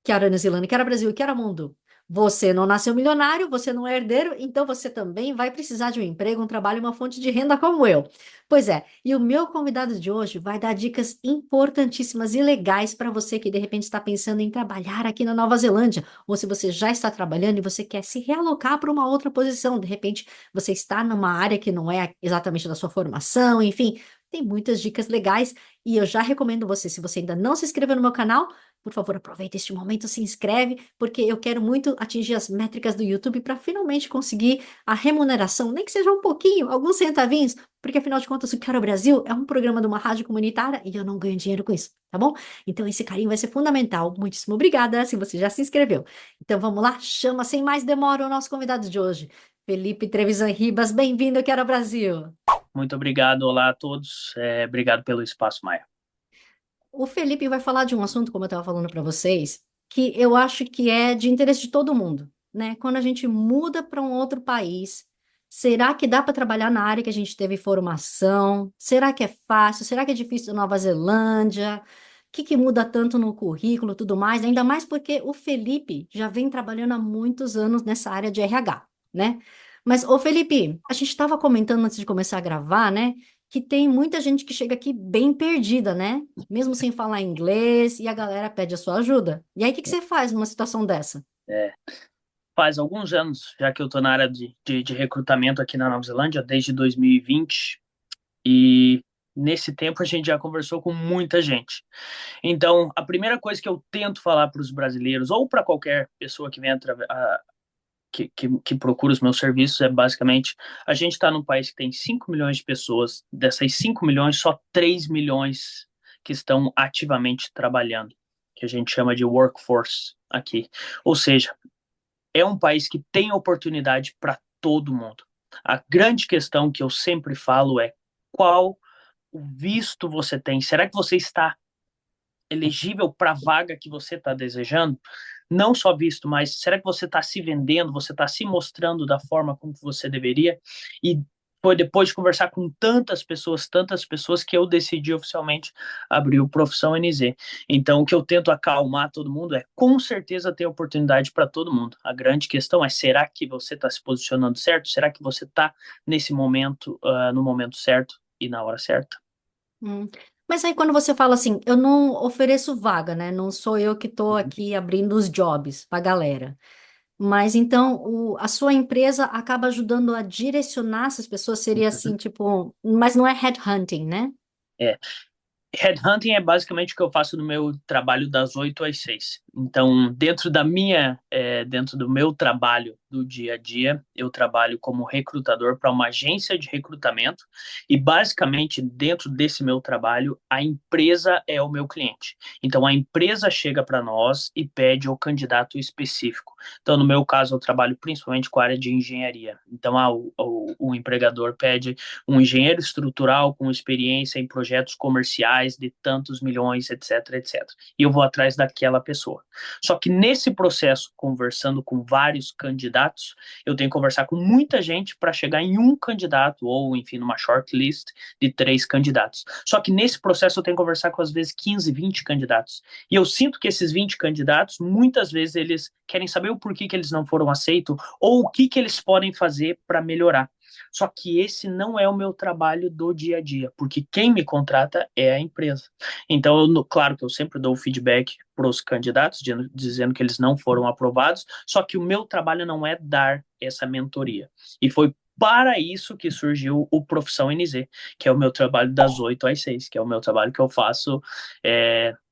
Quero New Zealand, quero Brasil e quero mundo. Você não nasceu milionário, você não é herdeiro, então você também vai precisar de um emprego, um trabalho e uma fonte de renda como eu. Pois é, e o meu convidado de hoje vai dar dicas importantíssimas e legais para você que de repente está pensando em trabalhar aqui na Nova Zelândia, ou se você já está trabalhando e você quer se realocar para uma outra posição, de repente você está numa área que não é exatamente da sua formação, enfim, tem muitas dicas legais e eu já recomendo você, se você ainda não se inscreveu no meu canal, por favor, aproveita este momento, se inscreve, porque eu quero muito atingir as métricas do YouTube para finalmente conseguir a remuneração, nem que seja um pouquinho, alguns centavinhos, porque afinal de contas o Quero Brasil é um programa de uma rádio comunitária e eu não ganho dinheiro com isso, tá bom? Então esse carinho vai ser fundamental. Muitíssimo obrigada se você já se inscreveu. Então vamos lá, chama sem mais demora o nosso convidado de hoje, Felipe Trevisan Ribas, bem-vindo ao Quero Brasil. Muito obrigado, olá a todos. Obrigado pelo espaço, Maia. O Felipe vai falar de um assunto, como eu estava falando para vocês, que eu acho que é de interesse de todo mundo, né? Quando a gente muda para um outro país, será que dá para trabalhar na área que a gente teve formação? Será que é fácil? Será que é difícil na Nova Zelândia? O que que muda tanto no currículo e tudo mais? Ainda mais porque o Felipe já vem trabalhando há muitos anos nessa área de RH, né? Mas, ô Felipe, a gente estava comentando antes de começar a gravar, né? Que tem muita gente que chega aqui bem perdida, né? Mesmo sem falar inglês, e a galera pede a sua ajuda. E aí, o que que você faz numa situação dessa? É, Faz alguns anos, já que eu estou na área de recrutamento aqui na Nova Zelândia, desde 2020, e nesse tempo a gente já conversou com muita gente. Então, a primeira coisa que eu tento falar para os brasileiros, ou para qualquer pessoa que venha que procura os meus serviços, é basicamente: a gente está num país que tem 5 milhões de pessoas, dessas 5 milhões, só 3 milhões que estão ativamente trabalhando, que a gente chama de workforce aqui. Ou seja, é um país que tem oportunidade para todo mundo. A grande questão que eu sempre falo é: qual o visto você tem? Será que você está elegível para a vaga que você está desejando? Não só visto, mas será que você está se vendendo, você está se mostrando da forma como você deveria? E foi depois de conversar com tantas pessoas, que eu decidi oficialmente abrir o Profissão NZ. Então, o que eu tento acalmar todo mundo é: com certeza tem oportunidade para todo mundo. A grande questão é: será que você está se posicionando certo? Será que você está nesse momento, no momento certo e na hora certa? Hum. Mas aí, quando você fala assim, eu não ofereço vaga, né? Não sou eu que estou Uhum. aqui abrindo os jobs para galera. Mas então, a sua empresa acaba ajudando a direcionar essas pessoas, seria assim, tipo, mas não é headhunting, né? É, Headhunting é basicamente o que eu faço no meu trabalho das 8 às 6. Então, dentro do meu trabalho do dia a dia, eu trabalho como recrutador para uma agência de recrutamento, e basicamente dentro desse meu trabalho, a empresa é o meu cliente. Então, a empresa chega para nós e pede o candidato específico. Então, no meu caso, eu trabalho principalmente com a área de engenharia. Então, o empregador pede um engenheiro estrutural com experiência em projetos comerciais de tantos milhões, etc, etc. E eu vou atrás daquela pessoa. Só que nesse processo, conversando com vários candidatos, eu tenho que conversar com muita gente para chegar em um candidato, ou enfim, numa shortlist de 3 candidatos. Só que nesse processo eu tenho que conversar com às vezes 15, 20 candidatos. E eu sinto que esses 20 candidatos, muitas vezes eles querem saber o porquê que eles não foram aceitos, ou o que eles podem fazer para melhorar. Só que esse não é o meu trabalho do dia a dia, porque quem me contrata é a empresa. Então, claro que eu sempre dou feedback para os candidatos, dizendo que eles não foram aprovados, só que o meu trabalho não é dar essa mentoria. E foi para isso que surgiu o Profissão NZ, que é o meu trabalho das 8 às 6, que é o meu trabalho que eu faço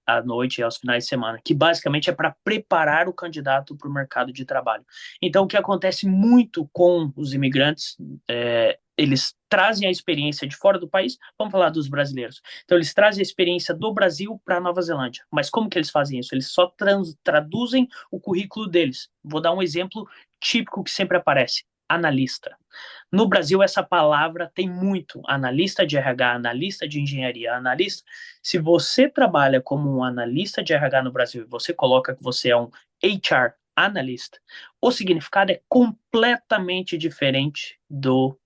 à noite e aos finais de semana, que basicamente é para preparar o candidato para o mercado de trabalho. Então, o que acontece muito com os imigrantes, eles trazem a experiência de fora do país. Vamos falar dos brasileiros. Então, eles trazem a experiência do Brasil para a Nova Zelândia. Mas como que eles fazem isso? Eles só traduzem o currículo deles. Vou dar um exemplo típico que sempre aparece: analista. No Brasil, essa palavra tem muito: analista de RH, analista de engenharia, analista. Se você trabalha como um analista de RH no Brasil e você coloca que você é um HR analyst, o significado é completamente diferente do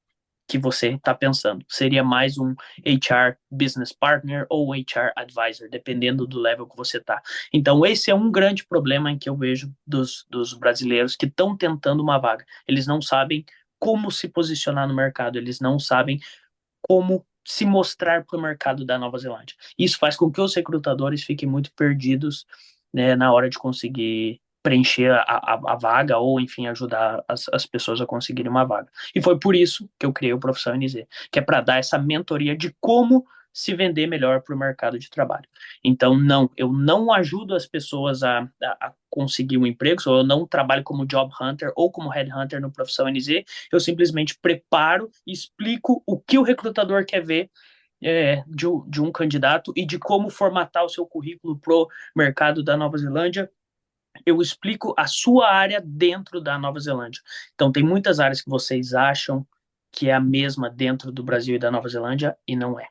que você está pensando. Seria mais um HR Business Partner ou HR Advisor, dependendo do level que você está. Então, esse é um grande problema em que eu vejo dos brasileiros que estão tentando uma vaga. Eles não sabem como se posicionar no mercado, eles não sabem como se mostrar para o mercado da Nova Zelândia. Isso faz com que os recrutadores fiquem muito perdidos, né, na hora de conseguir preencher a vaga ou, enfim, ajudar as pessoas a conseguirem uma vaga. E foi por isso que eu criei o Profissão NZ, que é para dar essa mentoria de como se vender melhor para o mercado de trabalho. Então, não, eu não ajudo as pessoas a conseguir um emprego, ou eu não trabalho como job hunter ou como headhunter no Profissão NZ, eu simplesmente preparo e explico o que o recrutador quer ver de um candidato e de como formatar o seu currículo para o mercado da Nova Zelândia. Eu explico a sua área dentro da Nova Zelândia. Então, tem muitas áreas que vocês acham que é a mesma dentro do Brasil e da Nova Zelândia e não é.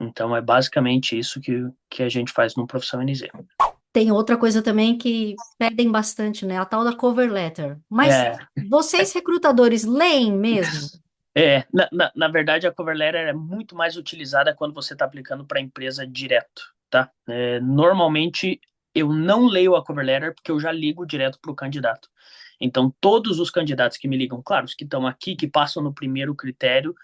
Então, é basicamente isso que a gente faz no Profissão NZ. Tem outra coisa também que pedem bastante, né? A tal da cover letter. Mas É, vocês, recrutadores, leem mesmo? na verdade, a cover letter é muito mais utilizada quando você está aplicando para a empresa direto, tá? Normalmente, eu não leio a cover letter porque eu já ligo direto para o candidato. Então, todos os candidatos que me ligam, claro, os que estão aqui, que passam no primeiro critério,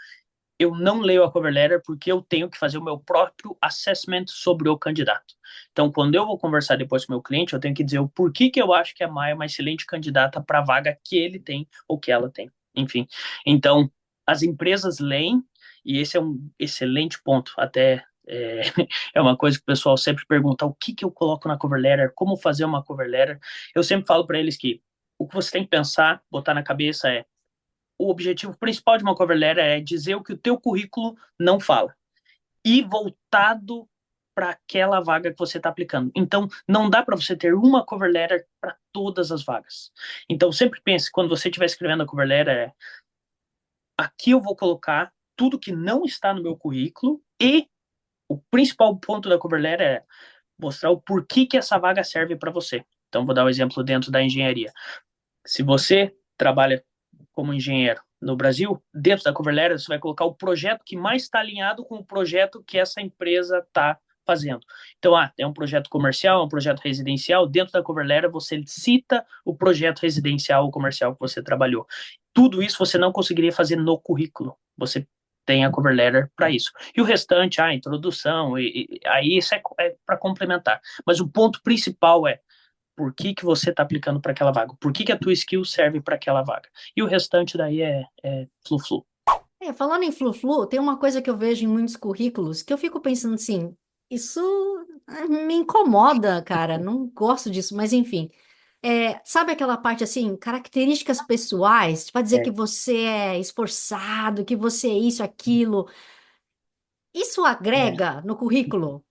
eu não leio a cover letter porque eu tenho que fazer o meu próprio assessment sobre o candidato. Então, quando eu vou conversar depois com o meu cliente, eu tenho que dizer o porquê que eu acho que a Maia é uma excelente candidata para a vaga que ele tem ou que ela tem. Enfim, então, as empresas leem, e esse é um excelente ponto, até é uma coisa que o pessoal sempre pergunta, o que eu coloco na cover letter, como fazer uma cover letter. Eu sempre falo para eles que o que você tem que pensar, botar na cabeça o objetivo principal de uma cover letter é dizer o que o teu currículo não fala e voltado para aquela vaga que você está aplicando. Então, não dá para você ter uma cover letter para todas as vagas. Então, sempre pense, quando você estiver escrevendo a cover letter, aqui eu vou colocar tudo que não está no meu currículo e o principal ponto da cover letter é mostrar o porquê que essa vaga serve para você. Então, vou dar um exemplo dentro da engenharia. Se você trabalha como engenheiro no Brasil, dentro da cover letter você vai colocar o projeto que mais está alinhado com o projeto que essa empresa está fazendo. Então, é um projeto comercial, é um projeto residencial, dentro da cover letter você cita o projeto residencial ou comercial que você trabalhou. Tudo isso você não conseguiria fazer no currículo. Você tem a cover letter para isso. E o restante, a introdução, aí isso é para complementar. Mas o ponto principal é por que você está aplicando para aquela vaga, por que a tua skill serve para aquela vaga. E o restante daí é flu-flu. Falando em flu-flu, tem uma coisa que eu vejo em muitos currículos que eu fico pensando assim, isso me incomoda, cara, não gosto disso, mas enfim. Sabe aquela parte assim, características pessoais, para dizer que É. você é esforçado, que você é isso, aquilo. Isso É. agrega no currículo?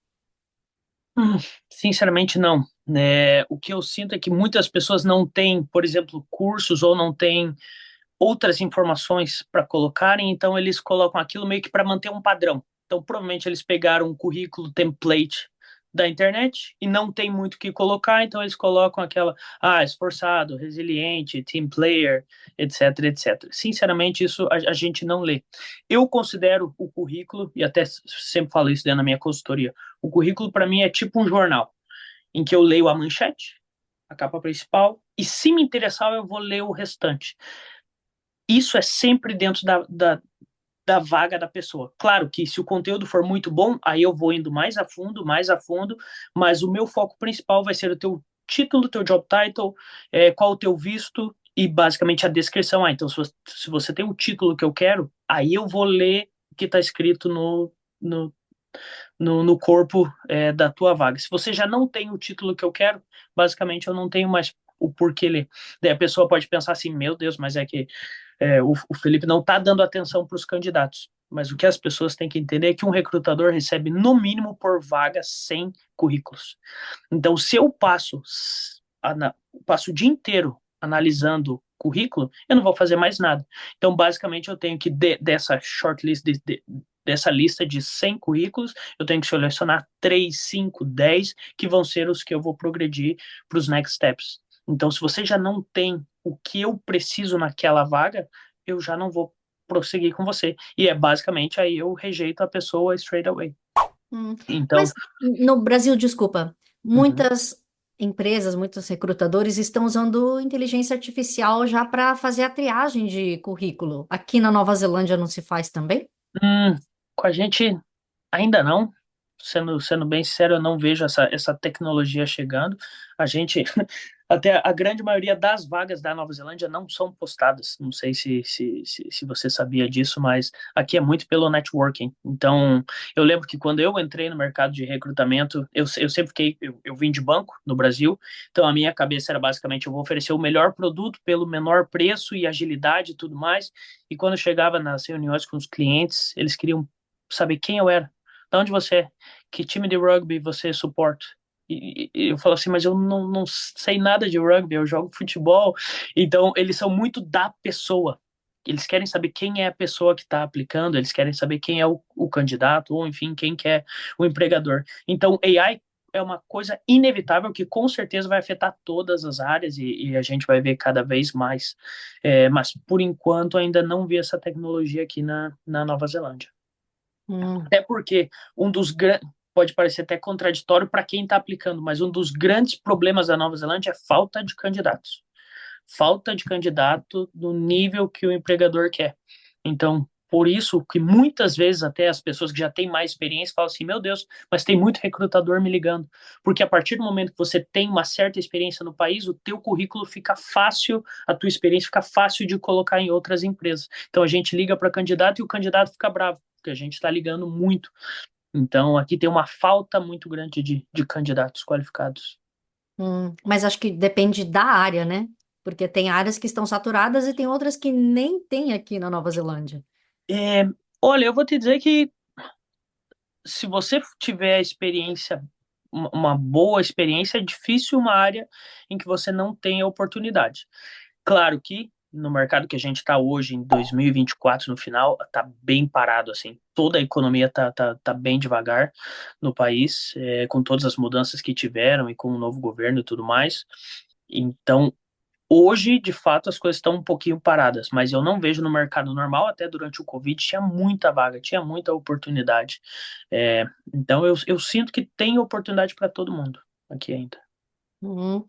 Hum, Sinceramente, não. O que eu sinto é que muitas pessoas não têm, por exemplo, cursos ou não têm outras informações para colocarem, então eles colocam aquilo meio que para manter um padrão. Então, provavelmente eles pegaram um currículo template da internet e não tem muito o que colocar, então eles colocam aquela, esforçado, resiliente, team player, etc, etc. Sinceramente, isso a gente não lê. Eu considero o currículo, e até sempre falo isso dentro da minha consultoria, o currículo para mim é tipo um jornal, em que eu leio a manchete, a capa principal, e se me interessar, eu vou ler o restante. Isso é sempre dentro da vaga da pessoa. Claro que se o conteúdo for muito bom, aí eu vou indo mais a fundo, mas o meu foco principal vai ser o teu título, teu job title, qual o teu visto e basicamente a descrição. Então se você tem o título que eu quero, aí eu vou ler o que está escrito no, no corpo da tua vaga. Se você já não tem o título que eu quero, basicamente eu não tenho mais o porquê ler. Daí a pessoa pode pensar assim, meu Deus, mas é que o Felipe não está dando atenção para os candidatos. Mas o que as pessoas têm que entender é que um recrutador recebe no mínimo por vaga 100 currículos. Então, se eu passo o dia inteiro analisando currículo, eu não vou fazer mais nada. Então, basicamente, eu tenho que, dessa shortlist, dessa lista de 100 currículos, eu tenho que selecionar 3, 5, 10, que vão ser os que eu vou progredir para os next steps. Então, se você já não tem o que eu preciso naquela vaga, eu já não vou prosseguir com você. E é basicamente aí eu rejeito a pessoa straight away. Hum. Então, Mas no Brasil, desculpa, uhum. muitas empresas, muitos recrutadores estão usando inteligência artificial já para fazer a triagem de currículo. Aqui na Nova Zelândia não se faz também? Hum, com a gente ainda não. Sendo bem sincero, eu não vejo essa tecnologia chegando. A gente, até a grande maioria das vagas da Nova Zelândia não são postadas. Não sei se você sabia disso, mas aqui é muito pelo networking. Então, eu lembro que quando eu entrei no mercado de recrutamento, eu sempre fiquei, eu vim de banco no Brasil, então a minha cabeça era basicamente, eu vou oferecer o melhor produto pelo menor preço e agilidade e tudo mais. E quando eu chegava nas reuniões com os clientes, eles queriam saber quem eu era. De onde você é? Que time de rugby você suporta? E eu falo assim, mas eu não sei nada de rugby, eu jogo futebol. Então, eles são muito da pessoa. Eles querem saber quem é a pessoa que está aplicando, eles querem saber quem é o candidato, ou enfim, quem que é o empregador. Então, AI é uma coisa inevitável que com certeza vai afetar todas as áreas e a gente vai ver cada vez mais. Mas, por enquanto, ainda não vi essa tecnologia aqui na Nova Zelândia. Hum, Até porque um dos grandes, pode parecer até contraditório para quem está aplicando, mas um dos grandes problemas da Nova Zelândia é falta de candidatos. Falta de candidato no nível que o empregador quer. Então, por isso que muitas vezes até as pessoas que já têm mais experiência falam assim, meu Deus, mas tem muito recrutador me ligando. Porque a partir do momento que você tem uma certa experiência no país, o teu currículo fica fácil, a tua experiência fica fácil de colocar em outras empresas. Então a gente liga para candidato e o candidato fica bravo, porque a gente está ligando muito. Então aqui tem uma falta muito grande de candidatos qualificados. mas acho que depende da área, né? Porque tem áreas que estão saturadas e tem outras que nem tem aqui na Nova Zelândia. É, olha, eu vou te dizer que se você tiver experiência, uma boa experiência, é difícil uma área em que você não tenha oportunidade. Claro que no mercado que a gente está hoje, em 2024, no final, está bem parado, assim. Toda a economia tá bem devagar no país, com todas as mudanças que tiveram e com o novo governo e tudo mais. Então, hoje, de fato, as coisas estão um pouquinho paradas, mas eu não vejo no mercado normal, até durante o Covid, tinha muita vaga, tinha muita oportunidade. Então, eu sinto que tem oportunidade para todo mundo aqui ainda. Hum.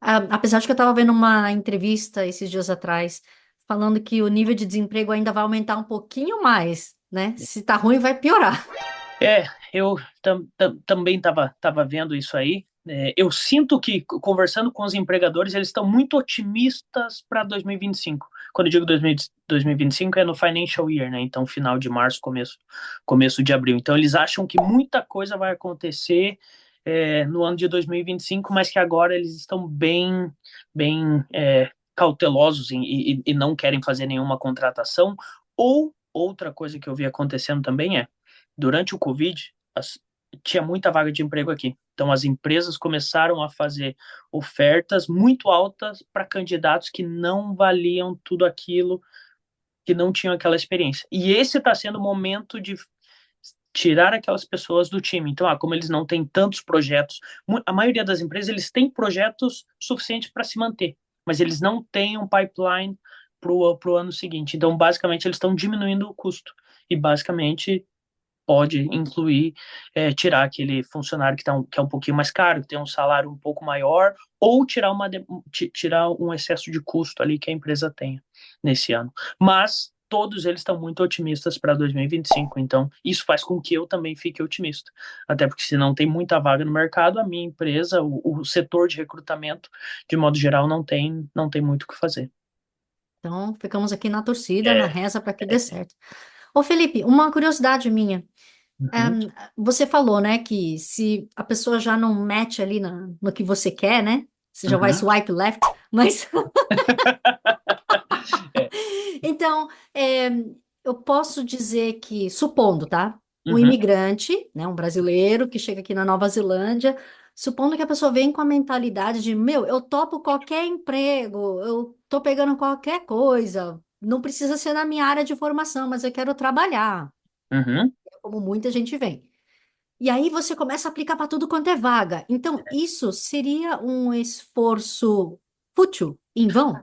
Apesar de que eu estava vendo uma entrevista esses dias atrás, falando que o nível de desemprego ainda vai aumentar um pouquinho mais, né? Se tá ruim, vai piorar. É, eu também estava vendo isso aí. Eu sinto que, conversando com os empregadores, eles estão muito otimistas para 2025. Quando eu digo 2025, é no financial year, né? Então, final de março, começo de abril. Então, eles acham que muita coisa vai acontecer no ano de 2025, mas que agora eles estão bem cautelosos e não querem fazer nenhuma contratação. Ou outra coisa que eu vi acontecendo também durante o Covid, tinha muita vaga de emprego aqui. Então, as empresas começaram a fazer ofertas muito altas para candidatos que não valiam tudo aquilo, que não tinham aquela experiência. E esse está sendo o momento de tirar aquelas pessoas do time. Então, como eles não têm tantos projetos, a maioria das empresas eles têm projetos suficientes para se manter, mas eles não têm um pipeline para o ano seguinte. Então, basicamente, eles estão diminuindo o custo. E basicamente pode incluir tirar aquele funcionário que é um pouquinho mais caro, que tem um salário um pouco maior, ou tirar um excesso de custo ali que a empresa tenha nesse ano. Mas todos eles estão muito otimistas para 2025, então isso faz com que eu também fique otimista. Até porque se não tem muita vaga no mercado, a minha empresa, o setor de recrutamento, de modo geral, não tem muito o que fazer. Então, ficamos aqui na torcida, na É, reza para que dê certo. Ô, Felipe, uma curiosidade minha. uhum, Ahn, Você falou, né, que se a pessoa já não mete ali no que você quer, né? Você já vai uhum, swipe left, mas é, então, eu posso dizer que, supondo, tá? Um uhum, imigrante, né, um brasileiro que chega aqui na Nova Zelândia, supondo que a pessoa vem com a mentalidade de, meu, eu topo qualquer emprego, eu tô pegando qualquer coisa, não precisa ser na minha área de formação, mas eu quero trabalhar, uhum. como muita gente vem. E aí você começa a aplicar para tudo quanto é vaga. Então, isso seria um esforço fútil, em vão?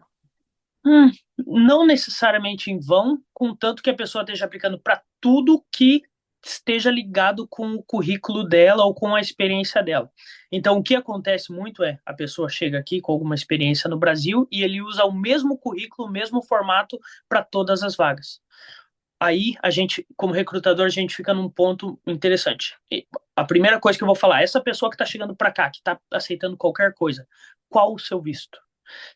Hum, não necessariamente em vão, contanto que a pessoa esteja aplicando para tudo que esteja ligado com o currículo dela ou com a experiência dela. Então, o que acontece muito é a pessoa chega aqui com alguma experiência no Brasil e ele usa o mesmo currículo, o mesmo formato para todas as vagas. Aí a gente, como recrutador, a gente fica num ponto interessante. E a primeira coisa que eu vou falar, essa pessoa que está chegando para cá, que está aceitando qualquer coisa, qual o seu visto?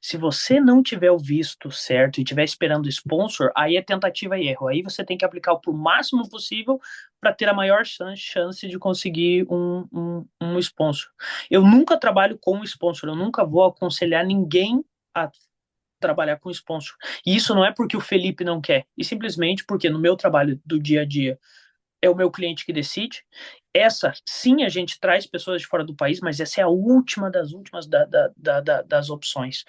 Se você não tiver o visto certo e estiver esperando o sponsor, aí é tentativa e erro. Aí você tem que aplicar o máximo possível para ter a maior chance de conseguir um sponsor. Eu nunca trabalho com um sponsor, eu nunca vou aconselhar ninguém a trabalhar com sponsor. E isso não é porque o Felipe não quer, e simplesmente porque no meu trabalho do dia a dia é o meu cliente que decide. Essa, sim, a gente traz pessoas de fora do país, mas essa é a última das últimas das opções.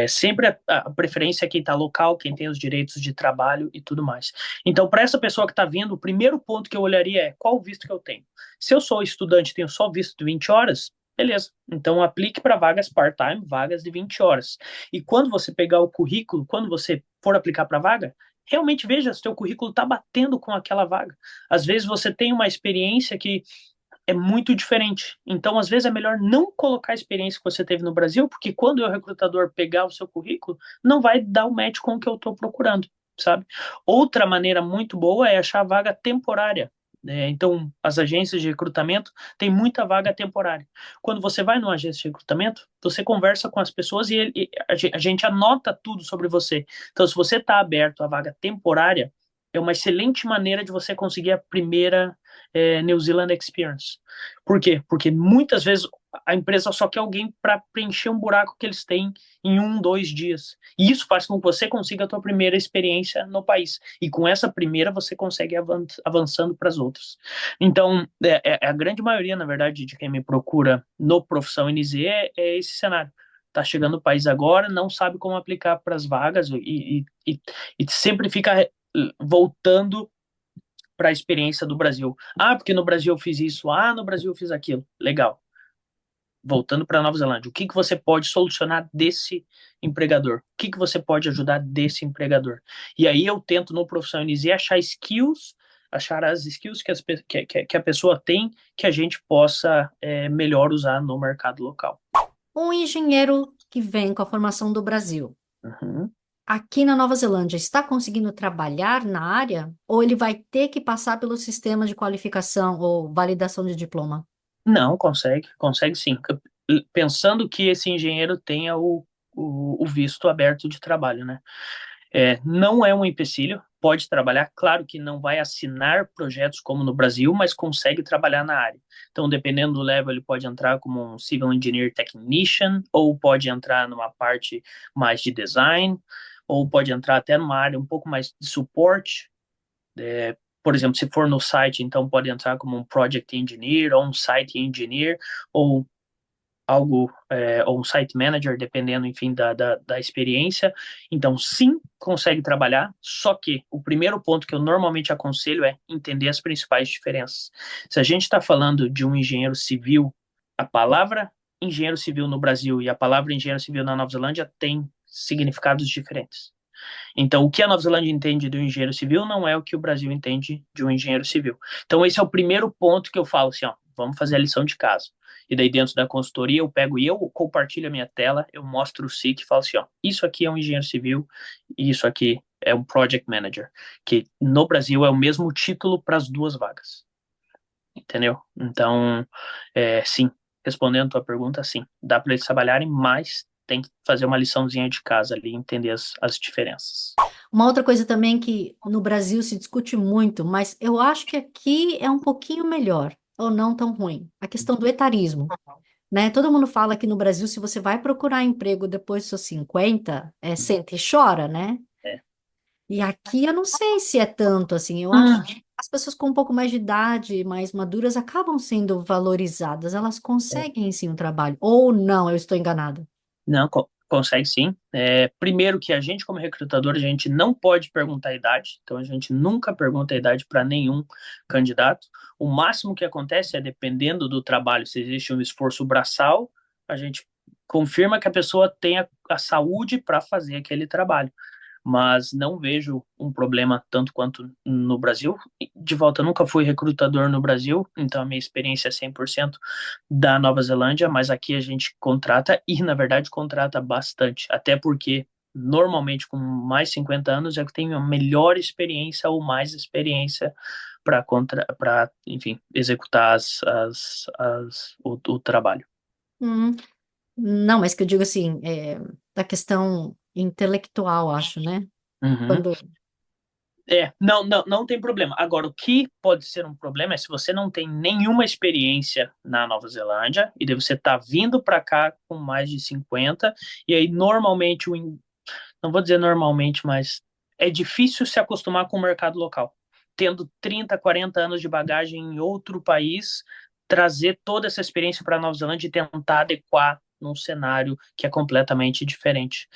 Sempre a preferência é quem está local, quem tem os direitos de trabalho e tudo mais. Então, para essa pessoa que está vindo, o primeiro ponto que eu olharia é qual o visto que eu tenho. Se eu sou estudante e tenho só visto de 20 horas, beleza. Então, aplique para vagas part-time, vagas de 20 horas. E quando você pegar o currículo, quando você for aplicar para vaga, realmente veja se o teu currículo está batendo com aquela vaga. Às vezes você tem uma experiência que é muito diferente. Então, às vezes é melhor não colocar a experiência que você teve no Brasil, porque quando o recrutador pegar o seu currículo, não vai dar o match com o que eu estou procurando, sabe? Outra maneira muito boa é achar vaga temporária. Então, as agências de recrutamento têm muita vaga temporária. Quando você vai numa agência de recrutamento, você conversa com as pessoas e a gente anota tudo sobre você. Então, se você está aberto à vaga temporária, é uma excelente maneira de você conseguir a primeira New Zealand Experience. Por quê? Porque muitas vezes a empresa só quer alguém para preencher um buraco que eles têm em 1, 2 dias. E isso faz com que você consiga a tua primeira experiência no país. E com essa primeira você consegue avançando para as outras. Então, a grande maioria, na verdade, de quem me procura no Profissão NZ é esse cenário. Tá chegando no país agora, não sabe como aplicar para as vagas e sempre fica voltando para a experiência do Brasil. Ah, porque no Brasil eu fiz isso. Ah, no Brasil eu fiz aquilo. Legal. Voltando para Nova Zelândia, o que que você pode solucionar desse empregador? O que que você pode ajudar desse empregador? E aí eu tento no Profissão NZ achar skills, achar as skills que a pessoa tem que a gente possa melhor usar no mercado local. Um engenheiro que vem com a formação do Brasil, Uhum. aqui na Nova Zelândia, está conseguindo trabalhar na área? Ou ele vai ter que passar pelo sistema de qualificação ou validação de diploma? Não, consegue sim. Pensando que esse engenheiro tenha o visto aberto de trabalho, né? Não é um empecilho, pode trabalhar, claro que não vai assinar projetos como no Brasil, mas consegue trabalhar na área. Então, dependendo do level, ele pode entrar como um Civil Engineer Technician, ou pode entrar numa parte mais de design, ou pode entrar até numa área um pouco mais de suporte. Por exemplo, se for no site, então pode entrar como um Project Engineer, ou um Site Engineer, ou algo, ou um site manager, dependendo, enfim, da experiência. Então, sim, consegue trabalhar, só que o primeiro ponto que eu normalmente aconselho é entender as principais diferenças. Se a gente está falando de um engenheiro civil, a palavra engenheiro civil no Brasil e a palavra engenheiro civil na Nova Zelândia tem significados diferentes. Então, o que a Nova Zelândia entende do engenheiro civil não é o que o Brasil entende de um engenheiro civil. Então, esse é o primeiro ponto que eu falo assim, ó, vamos fazer a lição de casa. E daí, dentro da consultoria, eu pego e eu compartilho a minha tela, eu mostro o SIC e falo assim, ó, isso aqui é um engenheiro civil e isso aqui é um project manager, que no Brasil é o mesmo título para as duas vagas. Entendeu? Então, sim, respondendo a tua pergunta, sim, dá para eles trabalharem, mas tem que fazer uma liçãozinha de casa ali, entender as diferenças. Uma outra coisa também que no Brasil se discute muito, mas eu acho que aqui é um pouquinho melhor, ou não tão ruim, a questão do etarismo, né? Todo mundo fala que no Brasil, se você vai procurar emprego depois dos seus 50, senta e chora, né? É. E aqui eu não sei se é tanto assim. Eu acho Hum, que as pessoas com um pouco mais de idade, mais maduras, acabam sendo valorizadas. Elas conseguem sim um trabalho. Ou não, eu estou enganada. Não, consegue sim. Primeiro que a gente, como recrutador, a gente não pode perguntar a idade, então a gente nunca pergunta a idade para nenhum candidato. O máximo que acontece é, dependendo do trabalho, se existe um esforço braçal, a gente confirma que a pessoa tem a saúde para fazer aquele trabalho. Mas não vejo um problema tanto quanto no Brasil. De volta, eu nunca fui recrutador no Brasil, então a minha experiência é 100% da Nova Zelândia, mas aqui a gente contrata e, na verdade, contrata bastante, até porque normalmente com mais 50 anos é que tem a melhor experiência ou mais experiência para, enfim, executar o trabalho. Hum, não, mas que eu digo assim, da questão intelectual, acho, né? Uhum. Quando. Não tem problema. Agora, o que pode ser um problema é se você não tem nenhuma experiência na Nova Zelândia e daí você está vindo para cá com mais de 50 e aí normalmente, não vou dizer normalmente, mas é difícil se acostumar com o mercado local. Tendo 30, 40 anos de bagagem em outro país, trazer toda essa experiência para a Nova Zelândia e tentar adequar num cenário que é completamente diferente.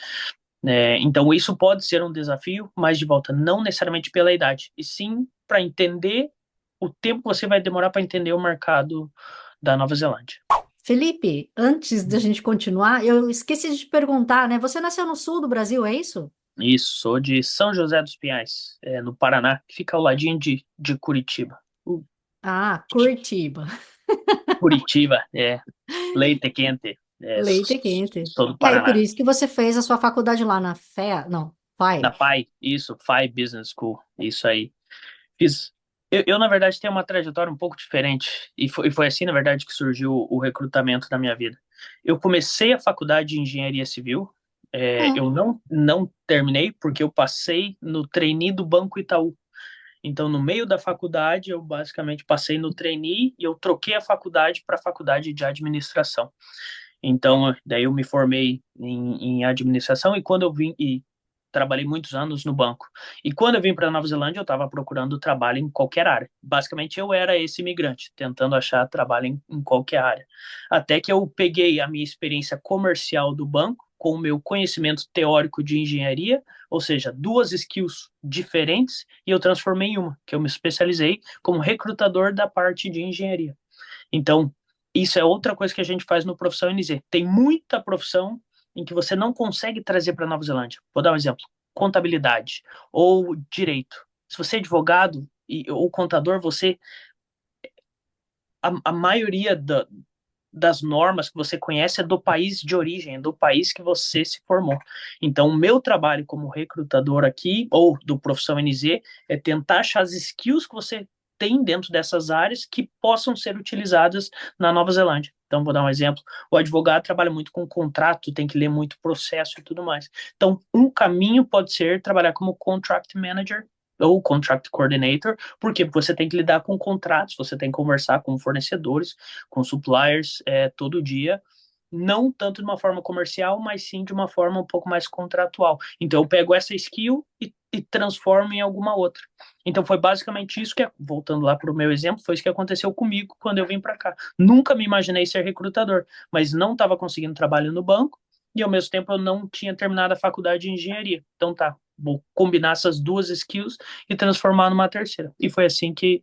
Então, isso pode ser um desafio, mas de volta, não necessariamente pela idade, e sim para entender o tempo que você vai demorar para entender o mercado da Nova Zelândia. Felipe, antes da gente continuar, eu esqueci de te perguntar, né? Você nasceu no sul do Brasil, é isso? Isso, sou de São José dos Pinhais, no Paraná, que fica ao ladinho de Curitiba. Ah, Curitiba. Curitiba, leite quente, Leite quente. sou do E aí, por Paraná. isso que você fez a sua faculdade lá na FEA, não, Na FAI. FAI, isso, FAI Business School, isso aí. Fiz. Na verdade, tenho uma trajetória um pouco diferente. E foi assim, na verdade, que surgiu o recrutamento na minha vida. Eu comecei a faculdade de engenharia civil. Hum. Eu não terminei porque eu passei no trainee do Banco Itaú. Então, no meio da faculdade, eu basicamente passei no trainee e eu troquei a faculdade para a faculdade de administração. Então, daí eu me formei em administração e quando eu vim e trabalhei muitos anos no banco. E quando eu vim para Nova Zelândia, eu estava procurando trabalho em qualquer área. Basicamente, eu era esse imigrante, tentando achar trabalho em qualquer área. Até que eu peguei a minha experiência comercial do banco com o meu conhecimento teórico de engenharia, ou seja, duas skills diferentes, e eu transformei em uma, que eu me especializei como recrutador da parte de engenharia. Então, isso é outra coisa que a gente faz no Profissão NZ. Tem muita profissão em que você não consegue trazer para Nova Zelândia. Vou dar um exemplo: contabilidade ou direito. Se você é advogado ou contador, a maioria das normas que você conhece é do país de origem, é do país que você se formou. Então, o meu trabalho como recrutador aqui, ou do Profissão NZ, é tentar achar as skills que você tem dentro dessas áreas que possam ser utilizadas na Nova Zelândia. Então, vou dar um exemplo. O advogado trabalha muito com contrato, tem que ler muito processo e tudo mais. Então, um caminho pode ser trabalhar como contract manager ou contract coordinator, porque você tem que lidar com contratos, você tem que conversar com fornecedores, com suppliers todo dia, não tanto de uma forma comercial, mas sim de uma forma um pouco mais contratual. Então eu pego essa skill e transformo em alguma outra. Então foi basicamente isso que, voltando lá para o meu exemplo, foi isso que aconteceu comigo quando eu vim para cá. Nunca me imaginei ser recrutador, mas não estava conseguindo trabalho no banco e ao mesmo tempo eu não tinha terminado a faculdade de engenharia. Então tá, vou combinar essas duas skills e transformar numa terceira. E foi assim que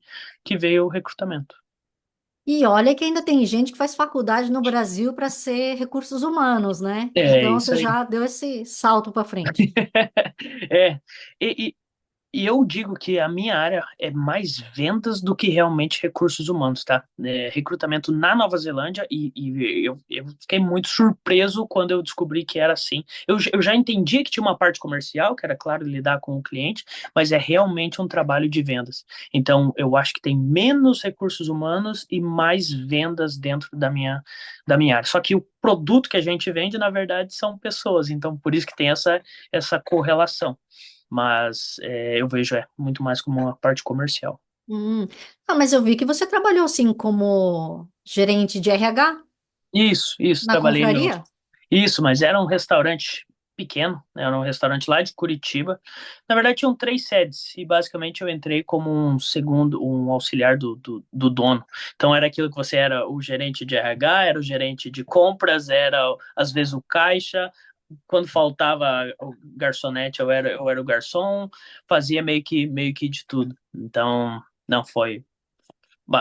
veio o recrutamento. E olha que ainda tem gente que faz faculdade no Brasil para ser recursos humanos, né? É Então isso você aí. já deu esse salto para frente. É, e eu digo que a minha área é mais vendas do que realmente recursos humanos, tá? Recrutamento na Nova Zelândia e eu fiquei muito surpreso quando eu descobri que era assim. Eu já entendia que tinha uma parte comercial, que era, claro, lidar com o cliente, mas é realmente um trabalho de vendas. Então, eu acho que tem menos recursos humanos e mais vendas dentro da minha área. Só que o produto que a gente vende, na verdade, são pessoas. Então, por isso que tem essa correlação, mas eu vejo muito mais como uma parte comercial. Hum. Ah, mas eu vi que você trabalhou assim como gerente de RH Isso, na trabalhei no. confraria? Isso, mas era um restaurante pequeno, né? Era um restaurante lá de Curitiba. Na verdade, tinham três sedes, e basicamente eu entrei como um auxiliar do dono. Então era aquilo que você era o gerente de RH, era o gerente de compras, era às vezes o caixa. Quando faltava o garçonete, eu era o garçom, fazia meio que de tudo. Então, não foi.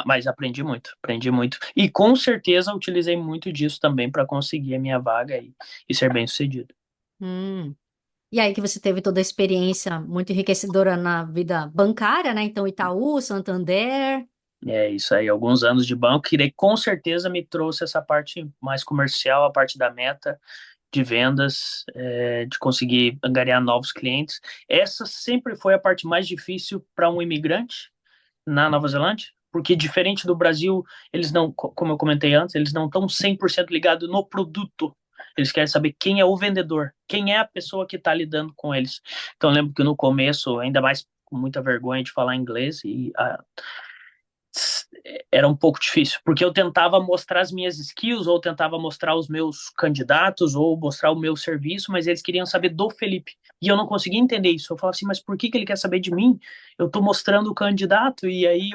Mas aprendi muito, aprendi muito. E com certeza utilizei muito disso também para conseguir a minha vaga e ser bem sucedido. Hum. E aí que você teve toda a experiência muito enriquecedora na vida bancária, né? Então, Itaú, Santander. É isso aí, alguns anos de banco, que daí com certeza me trouxe essa parte mais comercial, a parte da meta, de vendas, de conseguir angariar novos clientes. Essa sempre foi a parte mais difícil para um imigrante na Nova Zelândia, porque diferente do Brasil, eles não, como eu comentei antes, eles não estão 100% ligados no produto. Eles querem saber quem é o vendedor, quem é a pessoa que está lidando com eles. Então, eu lembro que no começo, ainda mais com muita vergonha de falar inglês, era um pouco difícil, porque eu tentava mostrar as minhas skills, ou tentava mostrar os meus candidatos, ou mostrar o meu serviço, mas eles queriam saber do Felipe. E eu não conseguia entender isso. Eu falava assim, mas por que ele quer saber de mim? Eu estou mostrando o candidato, e aí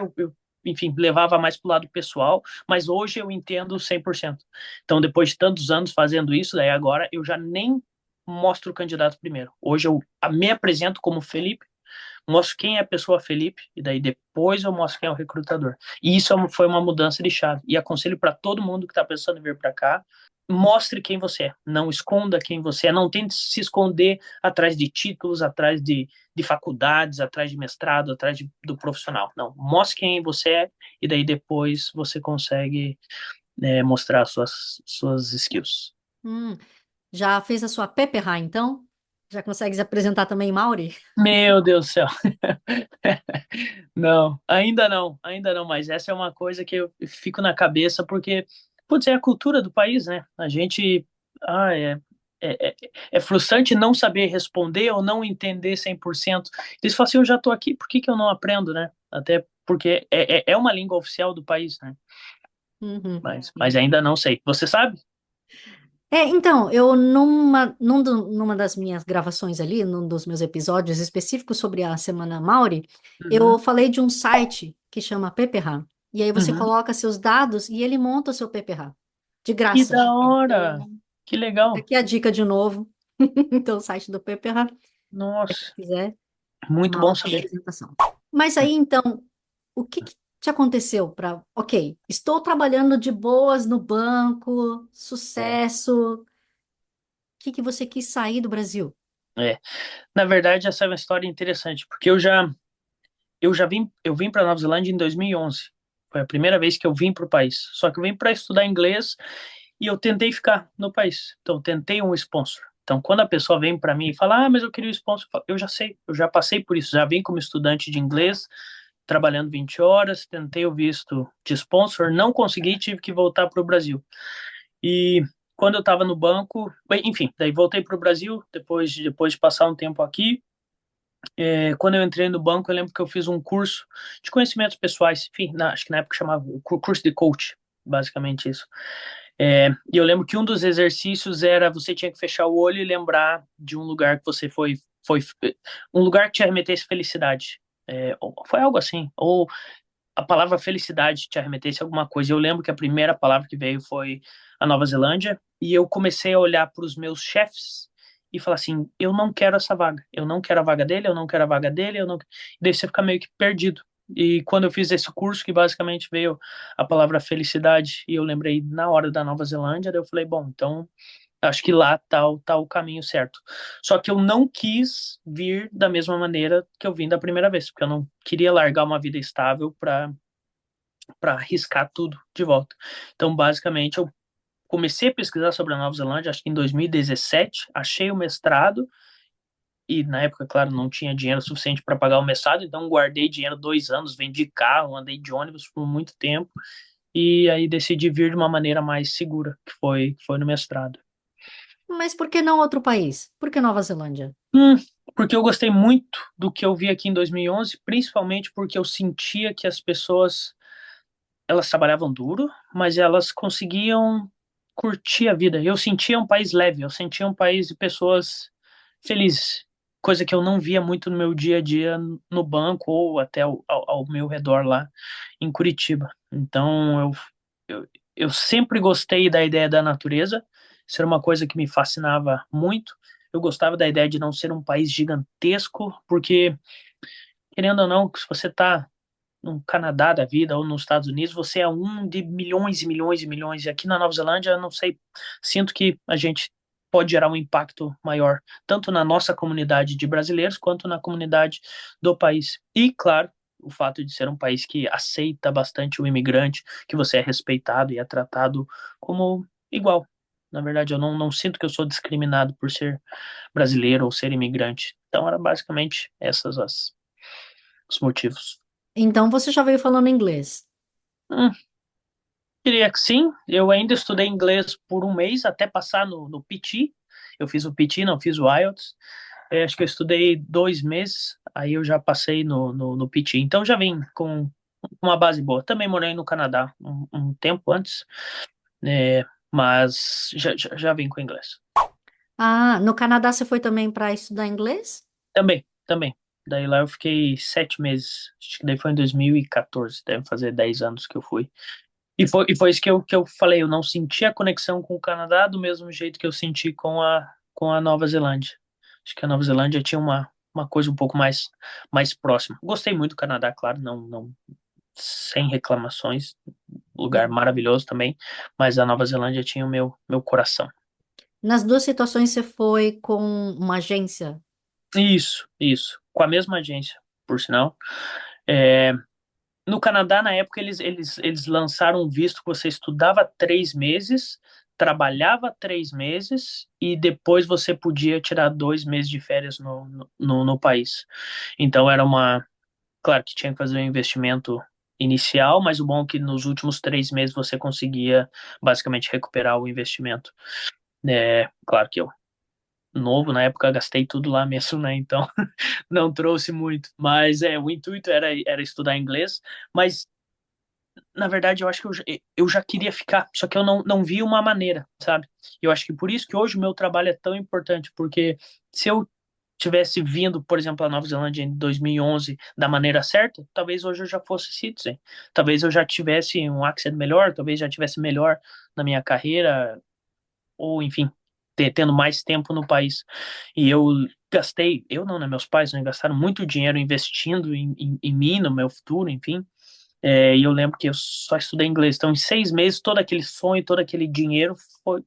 enfim, levava mais para o lado pessoal, mas hoje eu entendo 100%. Então, depois de tantos anos fazendo isso, daí agora eu já nem mostro o candidato primeiro. Hoje eu me apresento como Felipe, mostro quem é a pessoa Felipe, e daí depois eu mostro quem é o recrutador. E isso foi uma mudança de chave. E aconselho para todo mundo que está pensando em vir para cá, mostre quem você é, não esconda quem você é, não tente se esconder atrás de títulos, atrás de faculdades, atrás de mestrado, atrás do profissional. Não, mostre quem você é, e daí depois você consegue mostrar suas skills. Hum. Já fez a sua Pepperra, então? Já consegue se apresentar também, Mauri? Meu Deus do céu. Não, ainda não, mas essa é uma coisa que eu fico na cabeça porque, putz, é a cultura do país, né? A gente, ah, é, é frustrante não saber responder ou não entender 100%. Eles falam assim, eu já tô aqui, por que que eu não aprendo, né? Até porque é uma língua oficial do país, né? Uhum. Mas ainda não sei. Você sabe? Então, eu numa das minhas gravações ali, num dos meus episódios específicos sobre a Semana Mauri, eu Uhum, falei de um site que chama Pepperra. E aí você uhum. coloca seus dados e ele monta o seu Pepperra, de Que graça. da hora! Então, Que fica legal! aqui a dica de novo. Então, o site do Pepperra, para quem Nossa, quiser muito uma bom saber. autoapresentação. Mas aí, então, o que que te aconteceu para, ok, estou trabalhando de boas no banco, É, sucesso, o que que você quis sair do Brasil? é. Na verdade, essa é uma história interessante, porque eu vim para Nova Zelândia em 2011. Foi a primeira vez que eu vim para o país. Só que eu vim para estudar inglês e eu tentei ficar no país. Então, eu tentei um sponsor. Então, quando a pessoa vem para mim e fala, mas eu queria um sponsor, eu falo, eu já sei, eu já passei por isso. Já vim como estudante de inglês, trabalhando 20 horas, tentei o visto de sponsor, não consegui, tive que voltar para o Brasil. E quando eu estava no banco, bem, enfim, daí voltei para o Brasil, depois de passar um tempo aqui. Quando eu entrei no banco, eu lembro que eu fiz um curso de conhecimentos pessoais, enfim, acho que na época chamava curso de coach, basicamente isso. E eu lembro que um dos exercícios era você tinha que fechar o olho e lembrar de um lugar que você foi um lugar que te arremetesse felicidade. Foi algo assim, ou a palavra felicidade te arremetesse a alguma coisa. Eu lembro que a primeira palavra que veio foi a Nova Zelândia, e eu comecei a olhar para os meus chefes e falar assim: eu não quero essa vaga, eu não quero a vaga dele, eu não quero a vaga dele, eu não. E daí você fica meio que perdido. E quando eu fiz esse curso, que basicamente veio a palavra felicidade, e eu lembrei na hora da Nova Zelândia, daí eu falei: bom, então acho que lá tá o caminho certo. Só que eu não quis vir da mesma maneira que eu vim da primeira vez, porque eu não queria largar uma vida estável para arriscar tudo de volta. Então, basicamente, eu comecei a pesquisar sobre a Nova Zelândia, acho que em 2017, achei o mestrado, e na época, claro, não tinha dinheiro suficiente para pagar o mestrado, então guardei dinheiro 2 anos, vendi carro, andei de ônibus por muito tempo, e aí decidi vir de uma maneira mais segura, que foi no mestrado. Mas por que não outro país? Por que Nova Zelândia? Hum, Porque eu gostei muito do que eu vi aqui em 2011, principalmente porque eu sentia que as pessoas, elas trabalhavam duro, mas elas conseguiam curtir a vida. Eu sentia um país leve, eu sentia um país de pessoas felizes, coisa que eu não via muito no meu dia a dia no banco ou até ao meu redor lá em Curitiba. Então eu sempre gostei da ideia da natureza, isso era uma coisa que me fascinava muito. Eu gostava da ideia de não ser um país gigantesco, porque, querendo ou não, se você está no Canadá da vida ou nos Estados Unidos, você é um de milhões e milhões e milhões. E aqui na Nova Zelândia, eu não sei, sinto que a gente pode gerar um impacto maior, tanto na nossa comunidade de brasileiros, quanto na comunidade do país. E, claro, o fato de ser um país que aceita bastante o imigrante, que você é respeitado e é tratado como igual. Na verdade, eu não sinto que eu sou discriminado por ser brasileiro ou ser imigrante. Então, era basicamente os motivos. Então você já veio falando inglês. Hum, Diria que sim. Eu ainda estudei inglês por um mês até passar no PT. Eu fiz o PT, não fiz o IELTS. Acho que eu estudei 2 meses, aí eu já passei no PT. Então já vim com uma base boa. Também morei no Canadá um tempo antes, mas já vim com inglês. Ah, no Canadá você foi também para estudar inglês? Também, também. Daí lá eu fiquei 7 meses. Acho que daí foi em 2014. Deve fazer 10 anos que eu fui. E foi isso que eu falei. Eu não senti a conexão com o Canadá do mesmo jeito que eu senti com a Nova Zelândia. Acho que a Nova Zelândia tinha uma coisa um pouco mais próxima. Gostei muito do Canadá, claro, não, sem reclamações. Lugar maravilhoso também. Mas a Nova Zelândia tinha o meu coração. Nas duas situações você foi com uma agência? Isso. Com a mesma agência, por sinal. É, No Canadá, na época, eles lançaram um visto que você estudava 3 meses, trabalhava 3 meses e depois você podia tirar 2 meses de férias no país. Então era uma. Claro que tinha que fazer um investimento inicial, mas o bom é que nos últimos 3 meses você conseguia basicamente recuperar o investimento. Claro que eu, novo na época, gastei tudo lá mesmo, né? Então não trouxe muito. Mas o intuito era estudar inglês, mas na verdade, eu acho que eu já queria ficar, só que eu não vi uma maneira, sabe? Eu acho que por isso que hoje o meu trabalho é tão importante, porque se eu tivesse vindo, por exemplo, à Nova Zelândia em 2011 da maneira certa, talvez hoje eu já fosse citizen. Talvez eu já tivesse um accent melhor, talvez já tivesse melhor na minha carreira, ou enfim, tendo mais tempo no país. E eu gastei, eu não, né? Meus pais, né, gastaram muito dinheiro investindo em mim, no meu futuro, enfim. E eu lembro que eu só estudei inglês. Então, em 6 meses, todo aquele sonho, todo aquele dinheiro foi.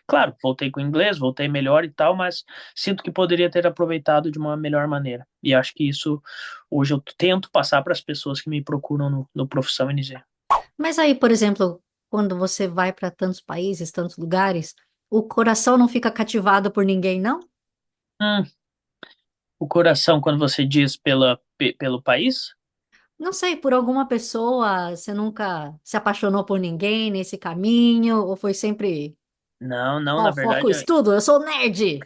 Claro, voltei com o inglês, voltei melhor e tal, mas sinto que poderia ter aproveitado de uma melhor maneira. E acho que isso hoje eu tento passar para as pessoas que me procuram no Profissão NZ. Mas aí, por exemplo, quando você vai para tantos países, tantos lugares, o coração não fica cativado por ninguém, não? Hum, o coração, quando você diz pelo país? Não sei, por alguma pessoa, você nunca se apaixonou por ninguém nesse caminho, ou foi sempre Não, não, na ó, foco, verdade, estudo, eu sou nerd.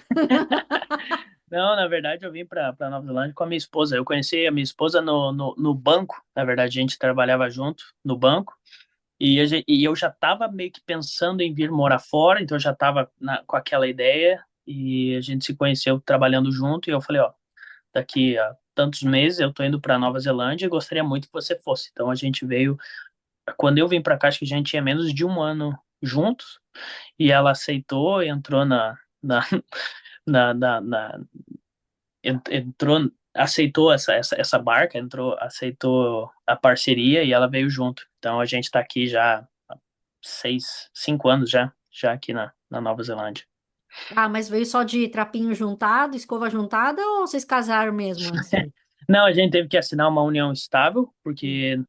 não, na verdade, eu vim para Nova Zelândia com a minha esposa. Eu conheci a minha esposa no banco. Na verdade, a gente trabalhava junto no banco. E eu já estava meio que pensando em vir morar fora, então eu já estava com aquela ideia. E a gente se conheceu trabalhando junto. E eu falei: ó, daqui a tantos meses eu tô indo para Nova Zelândia e gostaria muito que você fosse. Então a gente veio. Quando eu vim para cá, acho que a gente tinha menos de um ano juntos. E ela aceitou, entrou na, na entrou, aceitou essa barca, aceitou a parceria e ela veio junto. Então a gente está aqui já há 5 anos já aqui na Nova Zelândia. Ah, mas veio só de trapinho juntado, escova juntada, ou vocês casaram mesmo antes de ir? Não, a gente teve que assinar uma união estável, porque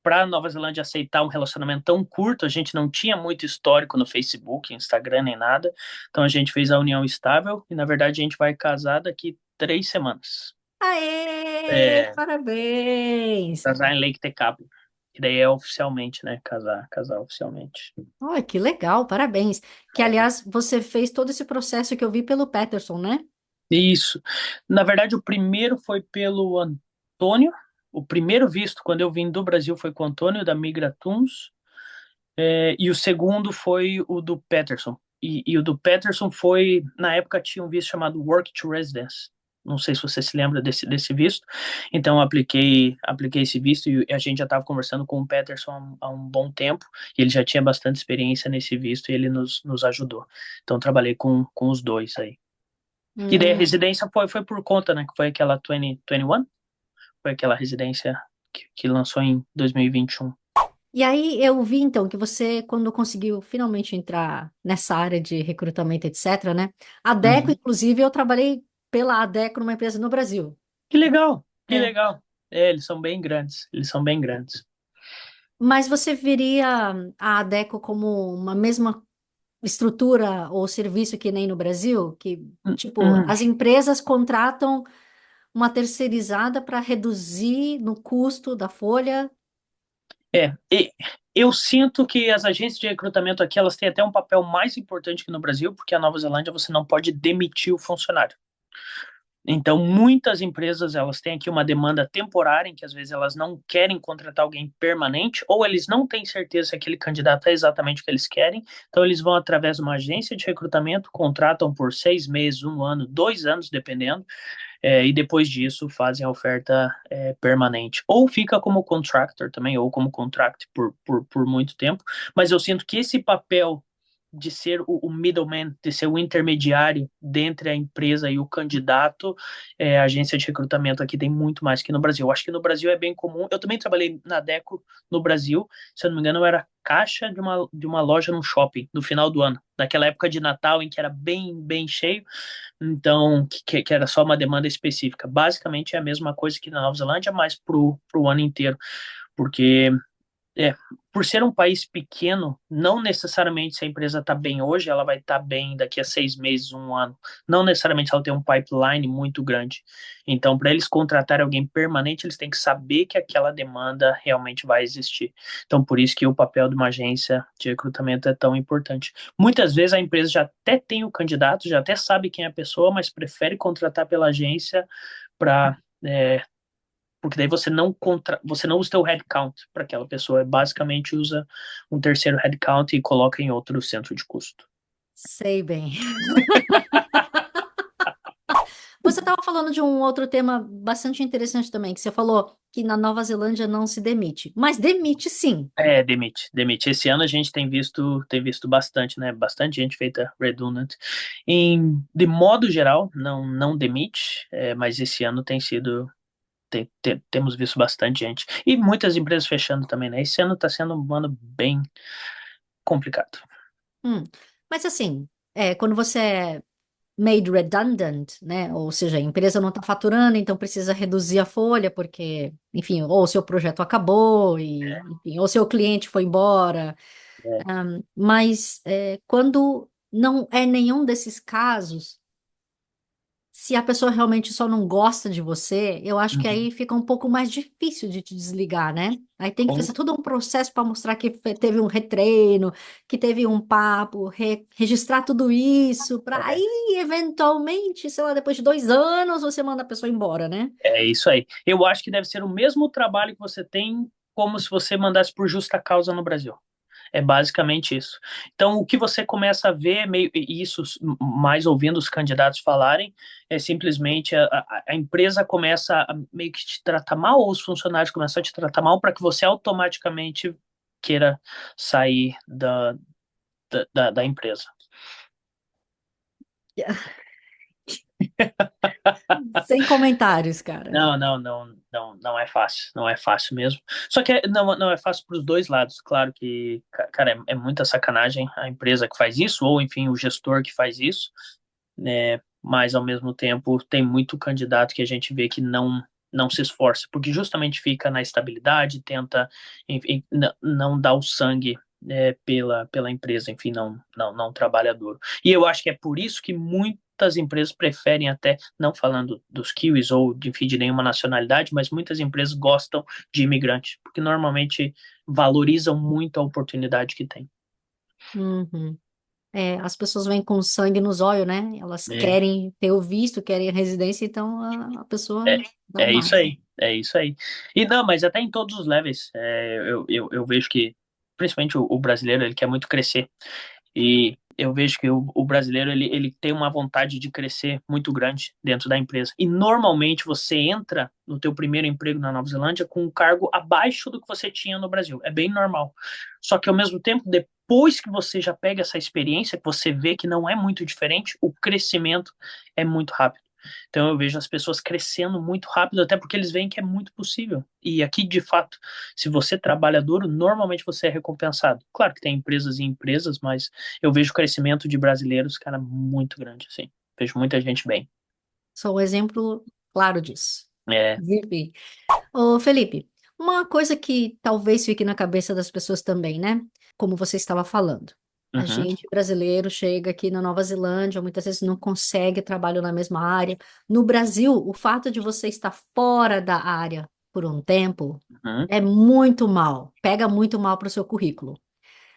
para a Nova Zelândia aceitar um relacionamento tão curto, a gente não tinha muito histórico no Facebook, Instagram, nem nada. Então a gente fez a união estável e, na verdade, a gente vai casar daqui 3 semanas. Aê, É, parabéns! casar em Lake Tekapo. Que daí é oficialmente, né? Casar oficialmente. Olha, que legal, parabéns. Que, aliás, você fez todo esse processo que eu vi pelo Peterson, né? Isso. Na verdade, o primeiro foi pelo Antônio. O primeiro visto, quando eu vim do Brasil, foi com o Antônio, da Migratuns. E o segundo foi o do Peterson. E o do Peterson foi, na época, tinha um visto chamado Work to Residence. Não sei se você se lembra desse visto. Então, eu apliquei esse visto e a gente já estava conversando com o Peterson há um bom tempo. E ele já tinha bastante experiência nesse visto e ele nos ajudou. Então, trabalhei com os dois aí. E daí a Hum, residência foi por conta, né? Que foi aquela 2021, foi aquela residência que lançou em 2021. E aí eu vi então que você, quando conseguiu finalmente entrar nessa área de recrutamento, etc., né? A Deco, Uhum. inclusive, eu trabalhei pela Adeco numa empresa no Brasil. Que legal, que É. legal. É, eles são bem grandes, eles são bem grandes. Mas você veria a Adeco como uma mesma estrutura ou serviço que nem no Brasil? Que, tipo, Hum. as empresas contratam uma terceirizada para reduzir no custo da folha. E eu sinto que as agências de recrutamento aqui, elas têm até um papel mais importante que no Brasil, porque a Nova Zelândia você não pode demitir o funcionário. Então, muitas empresas, elas têm aqui uma demanda temporária, em que às vezes elas não querem contratar alguém permanente, ou eles não têm certeza se aquele candidato é exatamente o que eles querem. Então, eles vão através de uma agência de recrutamento, contratam por 6 meses, um ano, 2 anos, dependendo, e depois disso fazem a oferta permanente. Ou fica como contractor também, ou como contract por muito tempo. Mas eu sinto que esse papel de ser o middleman, de ser o intermediário dentre a empresa e o candidato, a agência de recrutamento aqui tem muito mais que no Brasil. Eu acho que no Brasil é bem comum. Eu também trabalhei na Deco no Brasil, se eu não me engano, eu era caixa de uma loja no shopping no final do ano, naquela época de Natal em que era bem, bem cheio, então, que era só uma demanda específica. Basicamente é a mesma coisa que na Nova Zelândia, mas pro ano inteiro, porque é, por ser um país pequeno, não necessariamente se a empresa está bem hoje, ela vai estar bem daqui a 6 meses, um ano. Não necessariamente ela tem um pipeline muito grande. Então, para eles contratarem alguém permanente, eles têm que saber que aquela demanda realmente vai existir. Então, por isso que o papel de uma agência de recrutamento é tão importante. Muitas vezes a empresa já até tem o candidato, já até sabe quem é a pessoa, mas prefere contratar pela agência para porque daí você não usa o teu headcount para aquela pessoa, basicamente usa um terceiro headcount e coloca em outro centro de custo. Sei bem. Você estava falando de um outro tema bastante interessante também, que você falou que na Nova Zelândia não se demite, mas demite sim. Demite, demite. Esse ano a gente tem visto bastante, né? Bastante gente feita redundant. De modo geral, não demite, mas esse ano temos visto bastante gente. E muitas empresas fechando também, né? Esse ano está sendo um ano bem complicado. Hum. Mas assim, quando você é made redundant, né? Ou seja, a empresa não está faturando, então precisa reduzir a folha, porque, enfim, ou o seu projeto acabou, e, enfim, ou seu cliente foi embora. É. Mas quando não é nenhum desses casos, se a pessoa realmente só não gosta de você, eu acho que Uhum. aí fica um pouco mais difícil de te desligar, né? Aí tem que fazer todo um processo para mostrar que teve um retreino, que teve um papo, registrar tudo isso, para aí, eventualmente, sei lá, depois de 2 anos, você manda a pessoa embora, né? É isso aí. Eu acho que deve ser o mesmo trabalho que você tem como se você mandasse por justa causa no Brasil. É basicamente isso. Então, o que você começa a ver, meio e isso mais ouvindo os candidatos falarem, é simplesmente a empresa começa a meio que te tratar mal, ou os funcionários começam a te tratar mal para que você automaticamente queira sair da empresa. Sem comentários, cara. Não, não, não, não, não é fácil, não é fácil mesmo. Só que não é fácil para os dois lados. Claro que, cara, é muita sacanagem a empresa que faz isso, ou enfim, o gestor que faz isso, né? Mas ao mesmo tempo tem muito candidato que a gente vê que não se esforça, porque justamente fica na estabilidade, tenta, enfim, não dá o sangue. Pela empresa, enfim, não trabalha duro. E eu acho que é por isso que muitas empresas preferem até, não falando dos kiwis ou enfim, de nenhuma nacionalidade, mas muitas empresas gostam de imigrante, porque normalmente valorizam muito a oportunidade que tem. Uhum. As pessoas vêm com sangue nos olhos, né? Elas É, querem ter o visto, querem a residência, então a pessoa é, dá o é isso máximo. aí, é isso aí. E não, mas até em todos os levels, eu vejo que, principalmente o brasileiro, ele quer muito crescer. E eu vejo que o brasileiro ele tem uma vontade de crescer muito grande dentro da empresa. E normalmente você entra no teu primeiro emprego na Nova Zelândia com um cargo abaixo do que você tinha no Brasil. É bem normal. Só que ao mesmo tempo, depois que você já pega essa experiência, que você vê que não é muito diferente, o crescimento é muito rápido. Então eu vejo as pessoas crescendo muito rápido, até porque eles veem que é muito possível. E aqui, de fato, se você trabalha duro, normalmente você é recompensado. Claro que tem empresas e empresas, mas eu vejo o crescimento de brasileiros, cara, muito grande, assim. Vejo muita gente bem. Sou um exemplo claro disso. É. Vivi. Ô, Felipe, uma coisa que talvez fique na cabeça das pessoas também, né? Como você estava falando. A Uhum, gente, brasileiro, chega aqui na Nova Zelândia, muitas vezes não consegue trabalho na mesma área. No Brasil, o fato de você estar fora da área por um tempo uhum, é muito mal, pega muito mal para o seu currículo.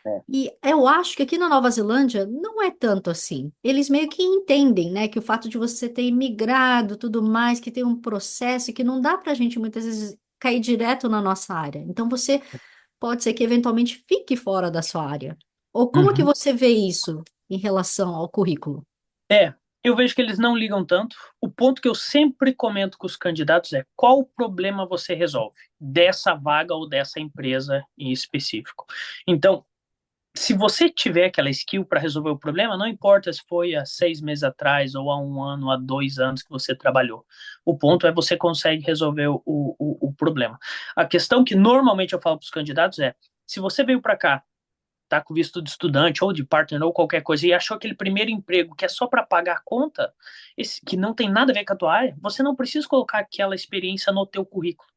é. E eu acho que aqui na Nova Zelândia não é tanto assim. Eles meio que entendem, né, que o fato de você ter imigrado, tudo mais, que tem um processo e que não dá pra gente muitas vezes cair direto na nossa área. Então você pode ser que eventualmente fique fora da sua área. Ou como que Uhum. você vê isso em relação ao currículo? É, eu vejo que eles não ligam tanto. O ponto que eu sempre comento com os candidatos é qual problema você resolve dessa vaga ou dessa empresa em específico. Então, se você tiver aquela skill para resolver o problema, não importa se foi há 6 meses atrás, ou há um ano, há 2 anos que você trabalhou. O ponto é você consegue resolver o problema. A questão que normalmente eu falo para os candidatos é: se você veio para cá, tá com visto de estudante ou de partner ou qualquer coisa e achou aquele primeiro emprego que é só para pagar a conta, esse, que não tem nada a ver com a tua área, você não precisa colocar aquela experiência no teu currículo.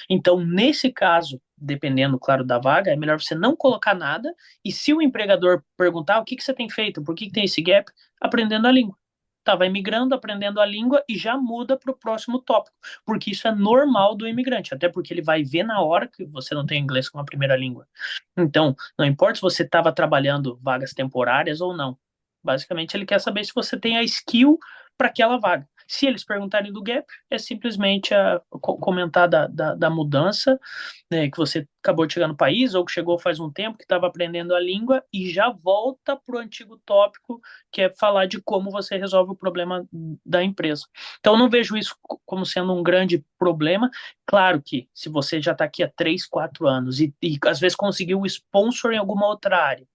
Então, nesse caso, dependendo, claro, da vaga, é melhor você não colocar nada e se o empregador perguntar o que você tem feito, por que tem esse gap, aprendendo a língua. Tá, vai migrando, aprendendo a língua e já muda para o próximo tópico, porque isso é normal do imigrante, até porque ele vai ver na hora que você não tem inglês como a primeira língua. Então, não importa se você estava trabalhando vagas temporárias ou não. Basicamente, ele quer saber se você tem a skill para aquela vaga. Se eles perguntarem do gap, é simplesmente comentar da mudança, né, que você acabou de chegar no país ou que chegou faz um tempo, que estava aprendendo a língua e já volta para o antigo tópico, que é falar de como você resolve o problema da empresa. Então, eu não vejo isso como sendo um grande problema. Claro que se você já está aqui há 3, 4 anos e às vezes conseguiu um sponsor em alguma outra área,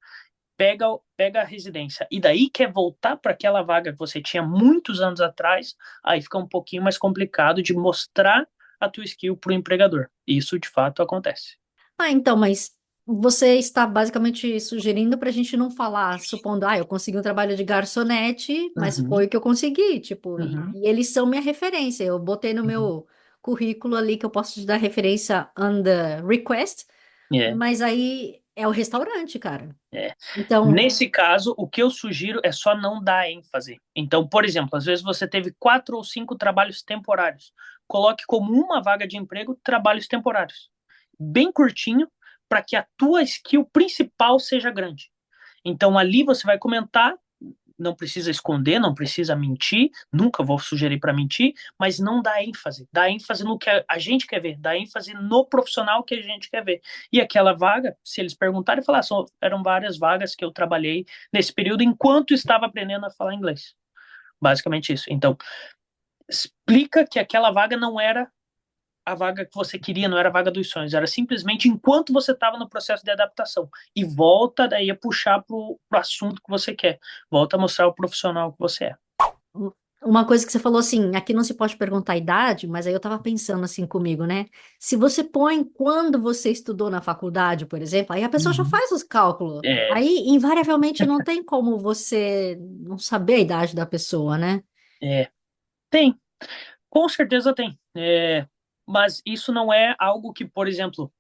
pega a residência e daí quer voltar para aquela vaga que você tinha muitos anos atrás, aí fica um pouquinho mais complicado de mostrar a tua skill para o empregador. Isso de fato acontece. Ah, então, mas você está basicamente sugerindo para a gente não falar, supondo, eu consegui um trabalho de garçonete, mas Uhum, foi o que eu consegui, tipo, uhum, e eles são minha referência. Eu botei no uhum. meu currículo ali que eu posso te dar referência under request, É, mas aí é o restaurante, cara. é. Então, Nesse caso, o que eu sugiro é só não dar ênfase. Então, por exemplo, às vezes você teve 4 ou 5 trabalhos temporários. Coloque como uma vaga de emprego trabalhos temporários. Bem curtinho, para que a tua skill principal seja grande. Então, ali você vai comentar, não precisa esconder, não precisa mentir, nunca vou sugerir para mentir, mas não dá ênfase no que a gente quer ver, dá ênfase no profissional que a gente quer ver. E aquela vaga, se eles perguntarem, falar, eram várias vagas que eu trabalhei nesse período enquanto estava aprendendo a falar inglês. Basicamente isso. Então, explica que aquela vaga não era a vaga que você queria, não era a vaga dos sonhos, era simplesmente enquanto você estava no processo de adaptação. E volta daí a puxar pro assunto que você quer. Volta a mostrar o profissional que você é. u- uma coisa que você falou assim, aqui não se pode perguntar a idade, mas aí eu tava pensando assim comigo, né? Se você põe quando você estudou na faculdade, por exemplo, aí a pessoa já Uhum. faz os cálculos. É, Aí, invariavelmente, não tem como você não saber a idade da pessoa, né? é, tem, com certeza tem. Mas isso não é algo que, por exemplo,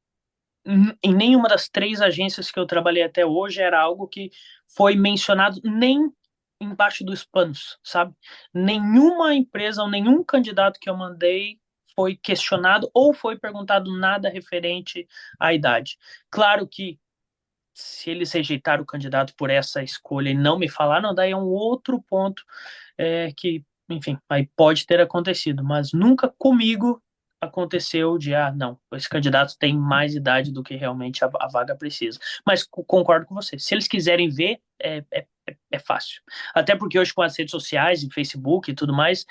em nenhuma das 3 agências que eu trabalhei até hoje era algo que foi mencionado nem embaixo dos panos, sabe? Nenhuma empresa ou nenhum candidato que eu mandei foi questionado ou foi perguntado nada referente à idade. Claro que se eles rejeitaram o candidato por essa escolha e não me falaram, daí é um outro ponto que, enfim, aí pode ter acontecido, mas nunca comigo aconteceu de, não, esse candidato tem mais idade do que realmente a vaga precisa. Mas concordo com você, se eles quiserem ver, é fácil. Até porque hoje com as redes sociais e Facebook e tudo mais,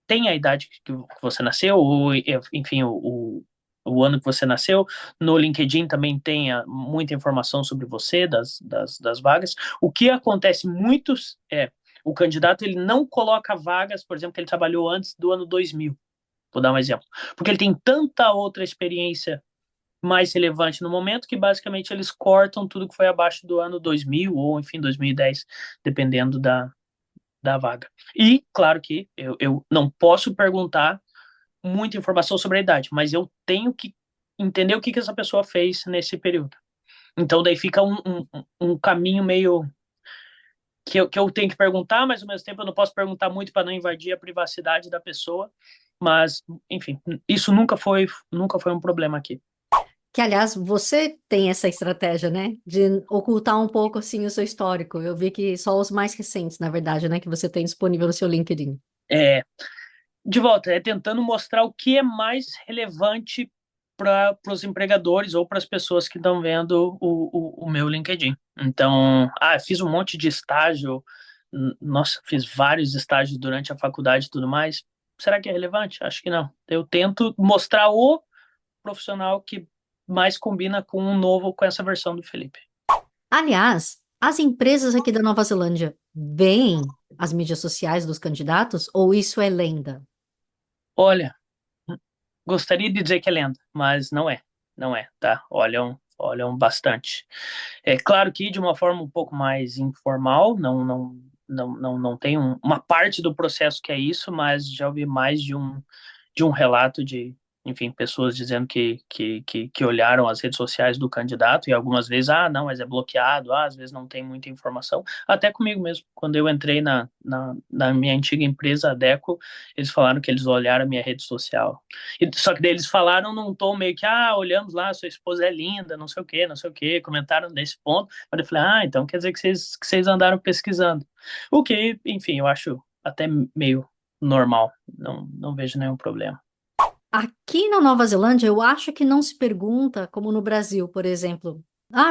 tem a idade que você nasceu, ou, enfim, o ano que você nasceu. No LinkedIn também tem muita informação sobre você, das vagas. O que acontece muitos é O candidato ele não coloca vagas, por exemplo, que ele trabalhou antes do ano 2000. Vou dar um exemplo. Porque ele tem tanta outra experiência mais relevante no momento que basicamente eles cortam tudo que foi abaixo do ano 2000 ou, enfim, 2010, dependendo da vaga. E, claro que eu não posso perguntar muita informação sobre a idade, mas eu tenho que entender o que essa pessoa fez nesse período. Então, daí fica um caminho meio que eu tenho que perguntar, mas ao mesmo tempo eu não posso perguntar muito para não invadir a privacidade da pessoa. Mas, enfim, isso nunca foi um problema aqui. Que, aliás, você tem essa estratégia, né? De ocultar um pouco, assim, o seu histórico. Eu vi que só os mais recentes, na verdade, né? Que você tem disponível no seu LinkedIn. É, de volta, é tentando mostrar o que é mais relevante para os empregadores ou para as pessoas que estão vendo o meu LinkedIn. Então, fiz um monte de estágio, nossa, fiz vários estágios durante a faculdade e tudo mais. Será que é relevante? Acho que não. Eu tento mostrar o profissional que mais combina com o novo, com essa versão do Felipe. Aliás, as empresas aqui da Nova Zelândia veem as mídias sociais dos candidatos ou isso é lenda? Olha, gostaria de dizer que é lenda, mas não é. Não é, tá? Olham bastante. É claro que de uma forma um pouco mais informal, não tem uma parte do processo que é isso, mas já ouvi mais de um relato de, enfim, pessoas dizendo que olharam as redes sociais do candidato e algumas vezes, não, mas é bloqueado, às vezes não tem muita informação. Até comigo mesmo, quando eu entrei na minha antiga empresa, a Deco, eles falaram que eles olharam a minha rede social. Só que daí eles falaram num tom meio que, olhamos lá, sua esposa é linda, não sei o quê, não sei o quê, comentaram nesse ponto. Mas eu falei, então quer dizer que vocês andaram pesquisando. O que, enfim, eu acho até meio normal, não vejo nenhum problema. Aqui na Nova Zelândia, eu acho que não se pergunta, como no Brasil, por exemplo.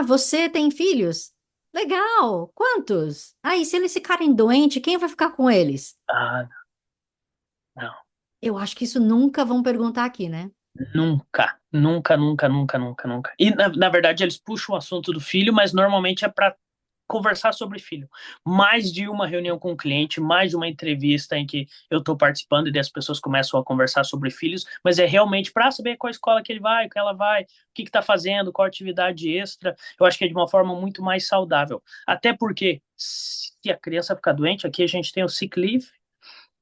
Você tem filhos? Legal! Quantos? E se eles ficarem doentes, quem vai ficar com eles? Ah, não. Eu acho que isso nunca vão perguntar aqui, né? Nunca, nunca, nunca, nunca, nunca, nunca. E na verdade eles puxam o assunto do filho, mas normalmente é para conversar sobre filho. Mais de uma reunião com o cliente, mais de uma entrevista em que eu estou participando e as pessoas começam a conversar sobre filhos, mas é realmente para saber qual escola que ele vai, que ela vai, o que está fazendo, qual atividade extra. Eu acho que é de uma forma muito mais saudável. Até porque se a criança ficar doente, aqui a gente tem o sick leave,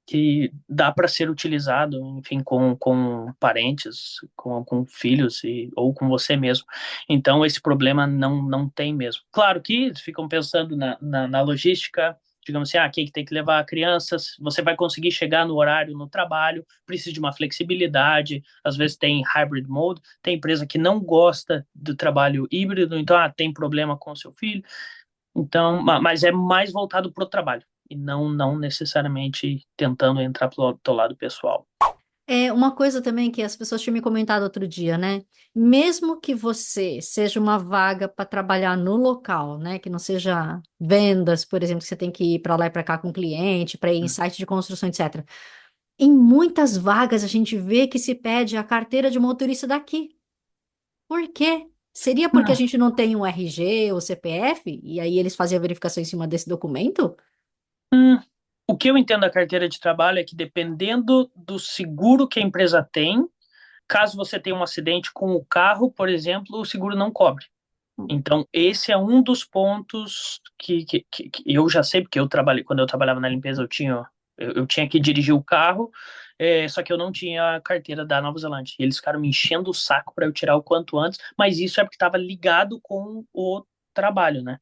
que dá para ser utilizado, enfim, com parentes, com filhos ou com você mesmo. Então, esse problema não tem mesmo. Claro que eles ficam pensando na logística, digamos assim, quem que tem que levar crianças, você vai conseguir chegar no horário no trabalho, precisa de uma flexibilidade, às vezes tem hybrid mode, tem empresa que não gosta do trabalho híbrido, então, tem problema com o seu filho, então, mas é mais voltado para o trabalho e não necessariamente tentando entrar pelo teu lado pessoal. É uma coisa também que as pessoas tinham me comentado outro dia, né? Mesmo que você seja uma vaga para trabalhar no local, né? Que não seja vendas, por exemplo, que você tem que ir para lá e para cá com o cliente, para ir em site de construção, etc. Em muitas vagas a gente vê que se pede a carteira de motorista daqui. Por quê? Seria porque a Não. gente não tem um RG ou CPF? E aí eles fazem a verificação em cima desse documento? Hum, o que eu entendo da carteira de trabalho é que dependendo do seguro que a empresa tem, caso você tenha um acidente com o carro, por exemplo, o seguro não cobre. Então, esse é um dos pontos que eu já sei, porque quando eu trabalhava na limpeza, eu tinha que dirigir o carro, só que eu não tinha a carteira da Nova Zelândia. E eles ficaram me enchendo o saco para eu tirar o quanto antes, mas isso é porque estava ligado com o trabalho, né?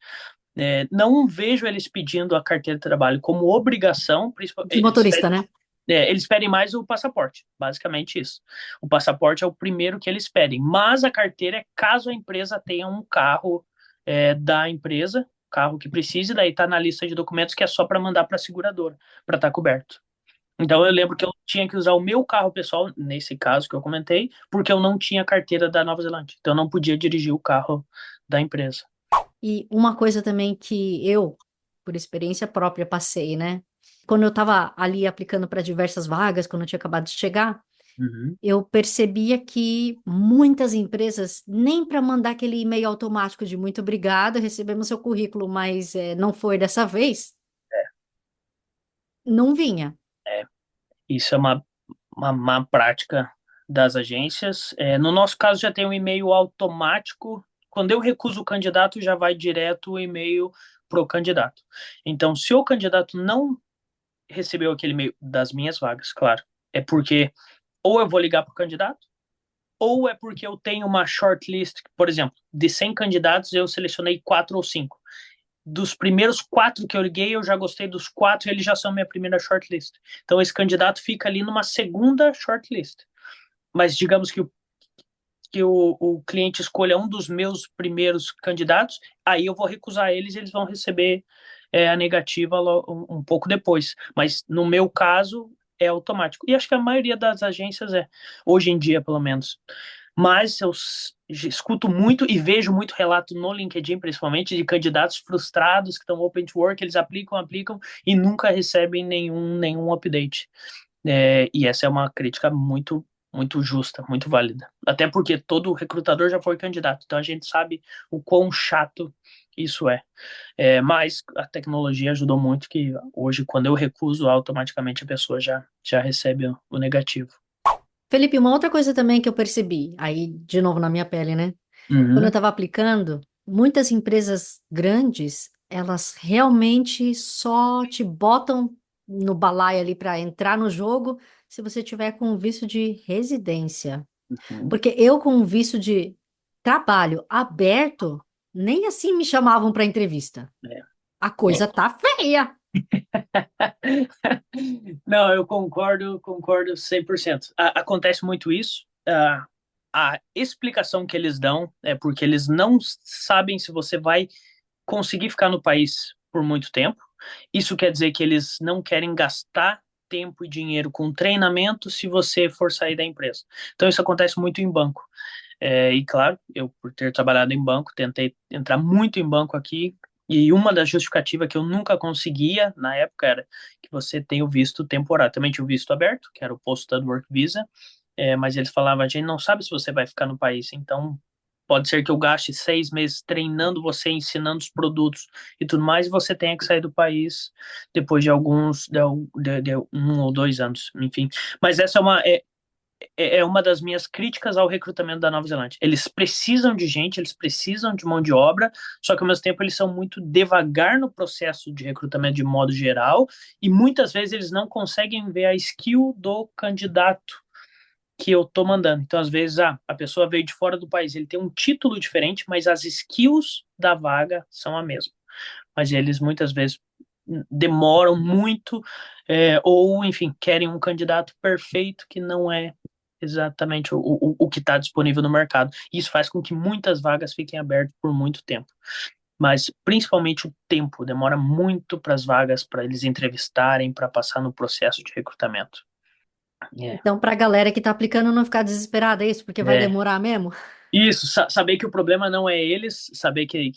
Não vejo eles pedindo a carteira de trabalho como obrigação, De motorista, né? eles pedem mais o passaporte, basicamente isso. O passaporte é o primeiro que eles pedem, mas a carteira é caso a empresa tenha um carro da empresa, carro que precise, daí está na lista de documentos que é só para mandar para a seguradora, para estar coberto. Então eu lembro que eu tinha que usar o meu carro pessoal, nesse caso que eu comentei, porque eu não tinha carteira da Nova Zelândia, então eu não podia dirigir o carro da empresa. E uma coisa também que eu, por experiência própria, passei, né? Quando eu estava ali aplicando para diversas vagas, quando eu tinha acabado de chegar, Uhum. eu percebia que muitas empresas, nem para mandar aquele e-mail automático de muito obrigado, recebemos seu currículo, mas não foi dessa vez. não vinha. É, isso é uma má prática das agências. No nosso caso, já tem um e-mail automático. Quando eu recuso o candidato, já vai direto o e-mail para o candidato. Então, se o candidato não recebeu aquele e-mail das minhas vagas, claro, é porque ou eu vou ligar para o candidato, ou é porque eu tenho uma shortlist, por exemplo, de 100 candidatos, eu selecionei 4 ou 5. Dos primeiros 4 que eu liguei, eu já gostei dos 4 e eles já são minha primeira shortlist. Então, esse candidato fica ali numa segunda shortlist. Mas digamos que o cliente escolha um dos meus primeiros candidatos, aí eu vou recusar eles e eles vão receber a negativa um pouco depois. Mas no meu caso, é automático. E acho que a maioria das agências hoje em dia, pelo menos. Mas eu escuto muito e vejo muito relato no LinkedIn, principalmente, de candidatos frustrados que estão open to work, eles aplicam e nunca recebem nenhum update. E essa é uma crítica muito justa, muito válida. Até porque todo recrutador já foi candidato, então a gente sabe o quão chato isso é. Mas a tecnologia ajudou muito que hoje, quando eu recuso, automaticamente a pessoa já recebe o negativo. Felipe, uma outra coisa também que eu percebi, aí de novo na minha pele, né? Quando eu Uhum, estava aplicando, muitas empresas grandes, elas realmente só te botam no balaio ali para entrar no jogo se você tiver com visto de residência. uhum. Porque eu com visto de trabalho aberto, nem assim me chamavam para entrevista. A É. coisa tá feia. Não, eu concordo 100%. Acontece muito isso. A explicação que eles dão é porque eles não sabem se você vai conseguir ficar no país por muito tempo. Isso quer dizer que eles não querem gastar tempo e dinheiro com treinamento se você for sair da empresa. Então, isso acontece muito em banco. E claro, eu, por ter trabalhado em banco, tentei entrar muito em banco aqui. E uma das justificativas que eu nunca conseguia na época era que você tem o visto temporário. Também tinha o visto aberto, que era o Post-Study Work Visa, mas eles falavam, a gente não sabe se você vai ficar no país, então pode ser que eu gaste 6 meses treinando você, ensinando os produtos e tudo mais, e você tenha que sair do país depois de de 1 ou 2 anos, enfim. Mas essa é uma das minhas críticas ao recrutamento da Nova Zelândia. Eles precisam de gente, eles precisam de mão de obra, só que ao mesmo tempo eles são muito devagar no processo de recrutamento de modo geral e muitas vezes eles não conseguem ver a skill do candidato que eu tô mandando. Então, às vezes, a pessoa veio de fora do país, ele tem um título diferente, mas as skills da vaga são a mesma. Mas eles muitas vezes demoram muito, ou, enfim, querem um candidato perfeito que não é exatamente o que está disponível no mercado. Isso faz com que muitas vagas fiquem abertas por muito tempo. Mas principalmente o tempo, demora muito para as vagas, para eles entrevistarem, para passar no processo de recrutamento. É, Então, para a galera que tá aplicando não ficar desesperada, é isso, porque vai é. demorar mesmo. Isso, saber que o problema não é eles, saber que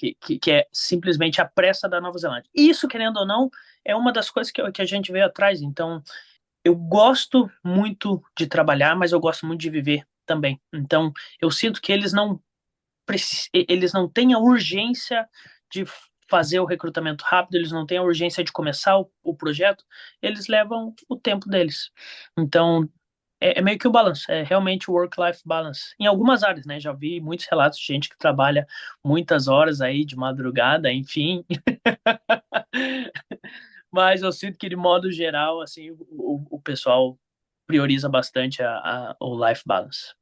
é simplesmente a pressa da Nova Zelândia. Isso, querendo ou não, é uma das coisas que a gente vê atrás. Então, eu gosto muito de trabalhar, mas eu gosto muito de viver também. Então, eu sinto que eles não têm a urgência de fazer o recrutamento rápido, eles não têm a urgência de começar o projeto, eles levam o tempo deles. Então, é meio que o balanço, é realmente o work-life balance. Em algumas áreas, né? Já vi muitos relatos de gente que trabalha muitas horas aí de madrugada, enfim. Mas eu sinto que, de modo geral, assim, o pessoal prioriza bastante o life balance.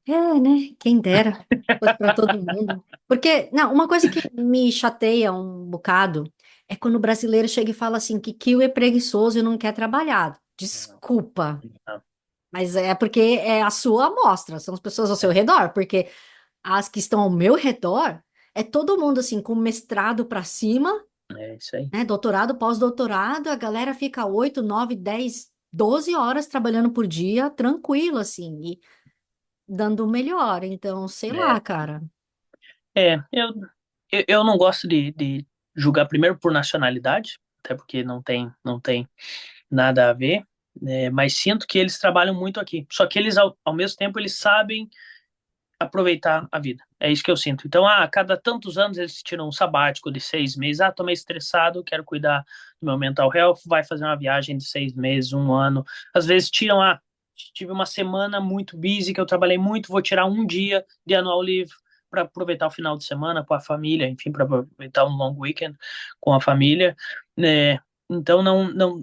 É, né? Quem dera. Fosse para todo mundo. Porque, não, uma coisa que me chateia um bocado é quando o brasileiro chega e fala assim que kiwi é preguiçoso e não quer trabalhar. Desculpa, mas é porque é a sua amostra, são as pessoas ao seu redor, porque as que estão ao meu redor é todo mundo assim com mestrado para cima, É isso aí. né? Doutorado, pós-doutorado, a galera fica 8, 9, 10, 12 horas trabalhando por dia, tranquilo assim, e dando o melhor. Então, sei lá, É, cara. é eu não gosto de julgar primeiro por nacionalidade, até porque não tem nada a ver, mas sinto que eles trabalham muito aqui. Só que eles, ao mesmo tempo, eles sabem aproveitar a vida. É isso que eu sinto. Então, a cada tantos anos eles tiram um sabático de 6 meses. Ah, tô meio estressado, quero cuidar do meu mental health, vai fazer uma viagem de 6 meses, um ano. Às vezes tiram, tive uma semana muito busy, que eu trabalhei muito, vou tirar um dia de annual leave para aproveitar o final de semana com a família, enfim, para aproveitar um long weekend com a família, né? Então,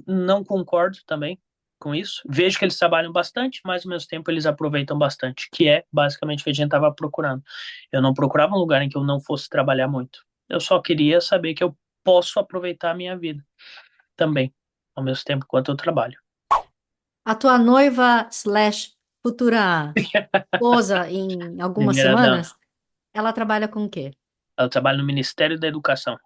não concordo também com isso. Vejo que eles trabalham bastante, mas ao mesmo tempo eles aproveitam bastante, que é basicamente o que a gente estava procurando. Eu não procurava um lugar em que eu não fosse trabalhar muito. Eu só queria saber que eu posso aproveitar a minha vida também, ao mesmo tempo quanto eu trabalho. A tua noiva slash futura esposa em algumas Primeira dama. semanas, ela trabalha com o quê? Ela trabalha no Ministério da Educação,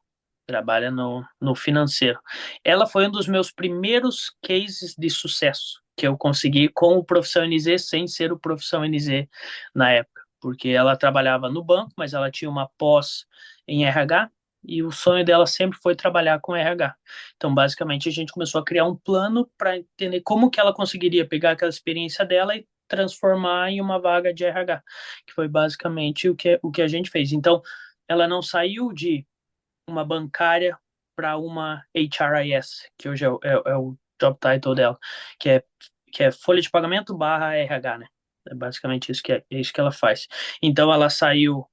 trabalha no financeiro. Ela foi um dos meus primeiros cases de sucesso que eu consegui com o Profissão NZ sem ser o Profissão NZ na época, porque ela trabalhava no banco, mas ela tinha uma pós em RH e o sonho dela sempre foi trabalhar com RH. Então, basicamente, a gente começou a criar um plano para entender como que ela conseguiria pegar aquela experiência dela e transformar em uma vaga de RH, que foi basicamente o que a gente fez. Então, ela não saiu de uma bancária para uma HRIS, que hoje é o job title dela, que é, que é folha de pagamento barra RH, né? É basicamente isso é isso que ela faz. Então ela saiu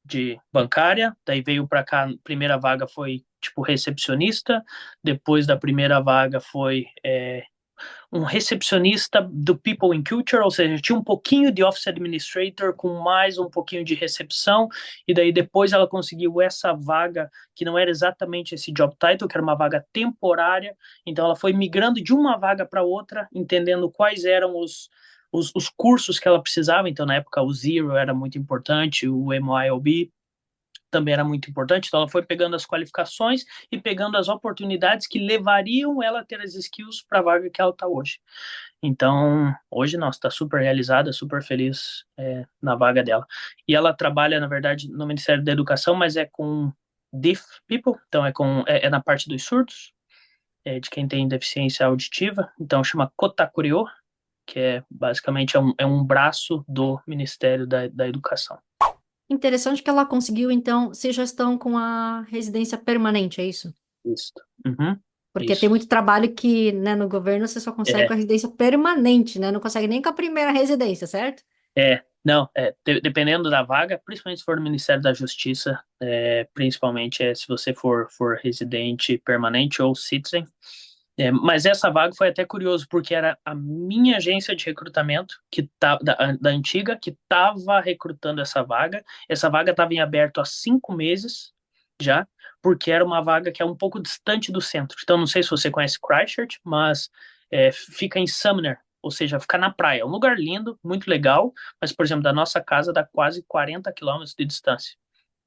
de bancária, daí veio para cá, a primeira vaga foi tipo recepcionista, depois da primeira vaga foi um recepcionista do People in Culture, ou seja, tinha um pouquinho de Office Administrator com mais um pouquinho de recepção, e daí depois ela conseguiu essa vaga, que não era exatamente esse job title, que era uma vaga temporária, então ela foi migrando de uma vaga para outra, entendendo quais eram os cursos que ela precisava, então na época o Zero era muito importante, o MYOB, também era muito importante, então ela foi pegando as qualificações e pegando as oportunidades que levariam ela a ter as skills para a vaga que ela está hoje. Então, hoje, nossa, está super realizada, super feliz na vaga dela. E ela trabalha, na verdade, no Ministério da Educação, mas é com deaf people, então é na parte dos surdos, de quem tem deficiência auditiva, então chama Kotakurio, que basicamente é um braço do Ministério da Educação. Interessante que ela conseguiu, então, se já estão com a residência permanente, é isso? Isso. Uhum, Porque tem isso. muito trabalho que, né, no governo você só consegue com É, a residência permanente, né? Não consegue nem com a primeira residência, certo? não, dependendo da vaga, principalmente se for no Ministério da Justiça, principalmente se você for residente permanente ou citizen. Mas essa vaga foi até curioso, porque era a minha agência de recrutamento, da antiga, que estava recrutando essa vaga. Essa vaga estava em aberto há 5 meses já, porque era uma vaga que é um pouco distante do centro. Então, não sei se você conhece Christchurch, mas fica em Sumner, ou seja, fica na praia. É um lugar lindo, muito legal, mas, por exemplo, da nossa casa dá quase 40 quilômetros de distância.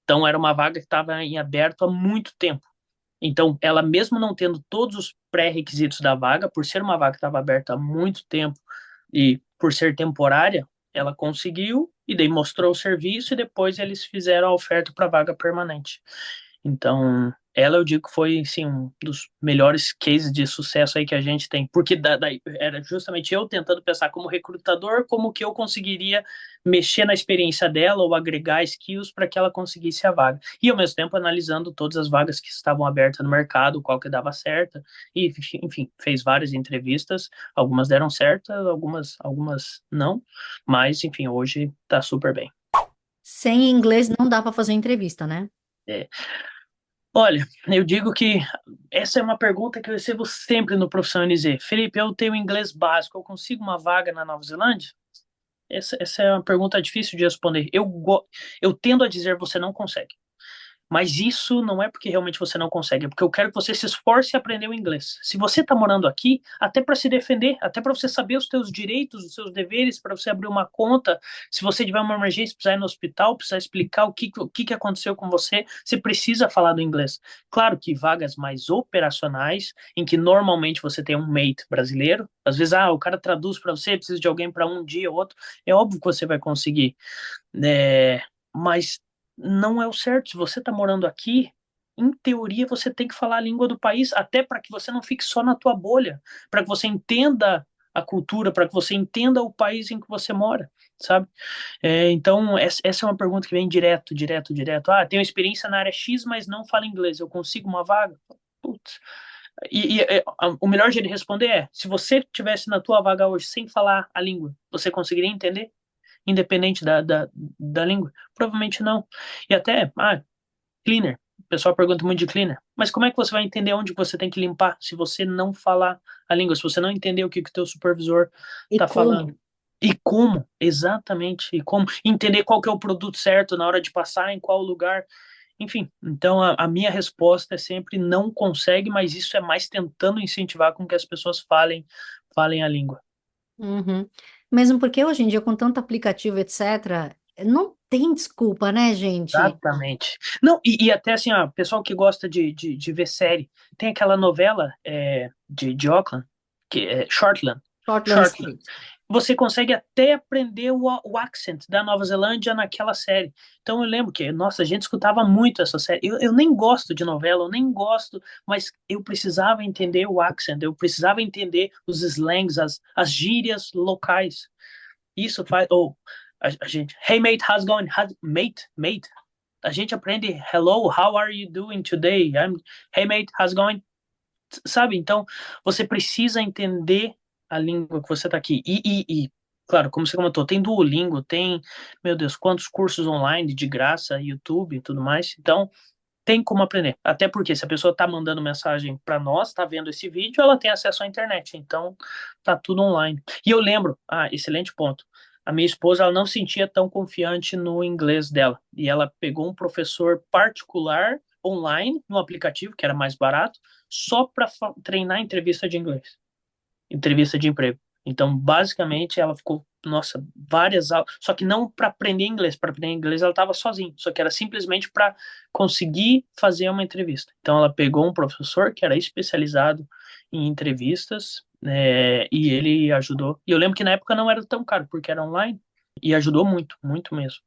Então, era uma vaga que estava em aberto há muito tempo. Então, ela mesmo não tendo todos os pré-requisitos da vaga, por ser uma vaga que estava aberta há muito tempo e por ser temporária, ela conseguiu e daí mostrou o serviço e depois eles fizeram a oferta para a vaga permanente. Então, ela eu digo que foi, sim, um dos melhores cases de sucesso aí que a gente tem, porque era justamente eu tentando pensar como recrutador, como que eu conseguiria mexer na experiência dela ou agregar skills para que ela conseguisse a vaga. E ao mesmo tempo analisando todas as vagas que estavam abertas no mercado, qual que dava certa, e enfim, fez várias entrevistas, algumas deram certo, algumas não, mas enfim, hoje está super bem. Sem inglês não dá para fazer entrevista, né? É, olha, eu digo que essa é uma pergunta que eu recebo sempre no Profissão NZ. Felipe, eu tenho inglês básico, eu consigo uma vaga na Nova Zelândia? Essa é uma pergunta difícil de responder. Eu tendo a dizer você não consegue. Mas isso não é porque realmente você não consegue, é porque eu quero que você se esforce a aprender o inglês. Se você está morando aqui, até para se defender, até para você saber os seus direitos, os seus deveres, para você abrir uma conta, se você tiver uma emergência, precisar ir no hospital, precisar explicar o que aconteceu com você, você precisa falar do inglês. Claro que vagas mais operacionais, em que normalmente você tem um mate brasileiro, às vezes, o cara traduz para você, precisa de alguém para um dia ou outro, é óbvio que você vai conseguir, mas não é o certo. Se você está morando aqui, em teoria você tem que falar a língua do país, até para que você não fique só na tua bolha, para que você entenda a cultura, para que você entenda o país em que você mora, sabe? Então, essa é uma pergunta que vem direto, direto, direto. Ah, tenho experiência na área X, mas não falo inglês, eu consigo uma vaga? Putz. O melhor jeito de responder é: se você tivesse na tua vaga hoje sem falar a língua, você conseguiria entender, independente da língua? Provavelmente não. E até, cleaner. O pessoal pergunta muito de cleaner. Mas como é que você vai entender onde você tem que limpar se você não falar a língua, se você não entender o que o teu supervisor E está como? falando? E como? Exatamente. E como? Entender qual que é o produto certo na hora de passar, em qual lugar. Enfim, então a minha resposta é sempre não consegue, mas isso é mais tentando incentivar com que as pessoas falem a língua. Uhum. Mesmo porque hoje em dia, com tanto aplicativo, etc., não tem desculpa, né, gente? Exatamente. Não, e até assim, ó, pessoal que gosta de ver série, tem aquela novela de Auckland, que é Shortland. Shortland Shortland. Street. Você consegue até aprender o accent da Nova Zelândia naquela série. Então eu lembro que, nossa, a gente escutava muito essa série. Eu nem gosto de novela, eu nem gosto, mas eu precisava entender o accent, eu precisava entender os slangs, as gírias locais. Isso faz. Ou a gente. Hey, mate, how's it going? Mate. A gente aprende. Hello, how are you doing today? Hey, mate, how's it going? Sabe? Então, você precisa entender a língua que você está aqui. Claro, como você comentou, tem Duolingo, tem, meu Deus, quantos cursos online de graça, YouTube e tudo mais. Então, tem como aprender. Até porque se a pessoa está mandando mensagem para nós, está vendo esse vídeo, ela tem acesso à internet. Então, tá tudo online. E eu lembro, excelente ponto. A minha esposa, ela não se sentia tão confiante no inglês dela. E ela pegou um professor particular online, no aplicativo, que era mais barato, só para treinar entrevista de inglês, entrevista de emprego. Então, basicamente, ela ficou, nossa, várias aulas, só que não para aprender inglês. Para aprender inglês, ela estava sozinha, só que era simplesmente para conseguir fazer uma entrevista. Então, ela pegou um professor que era especializado em entrevistas, e ele ajudou. E eu lembro que na época não era tão caro, porque era online, e ajudou muito, muito mesmo.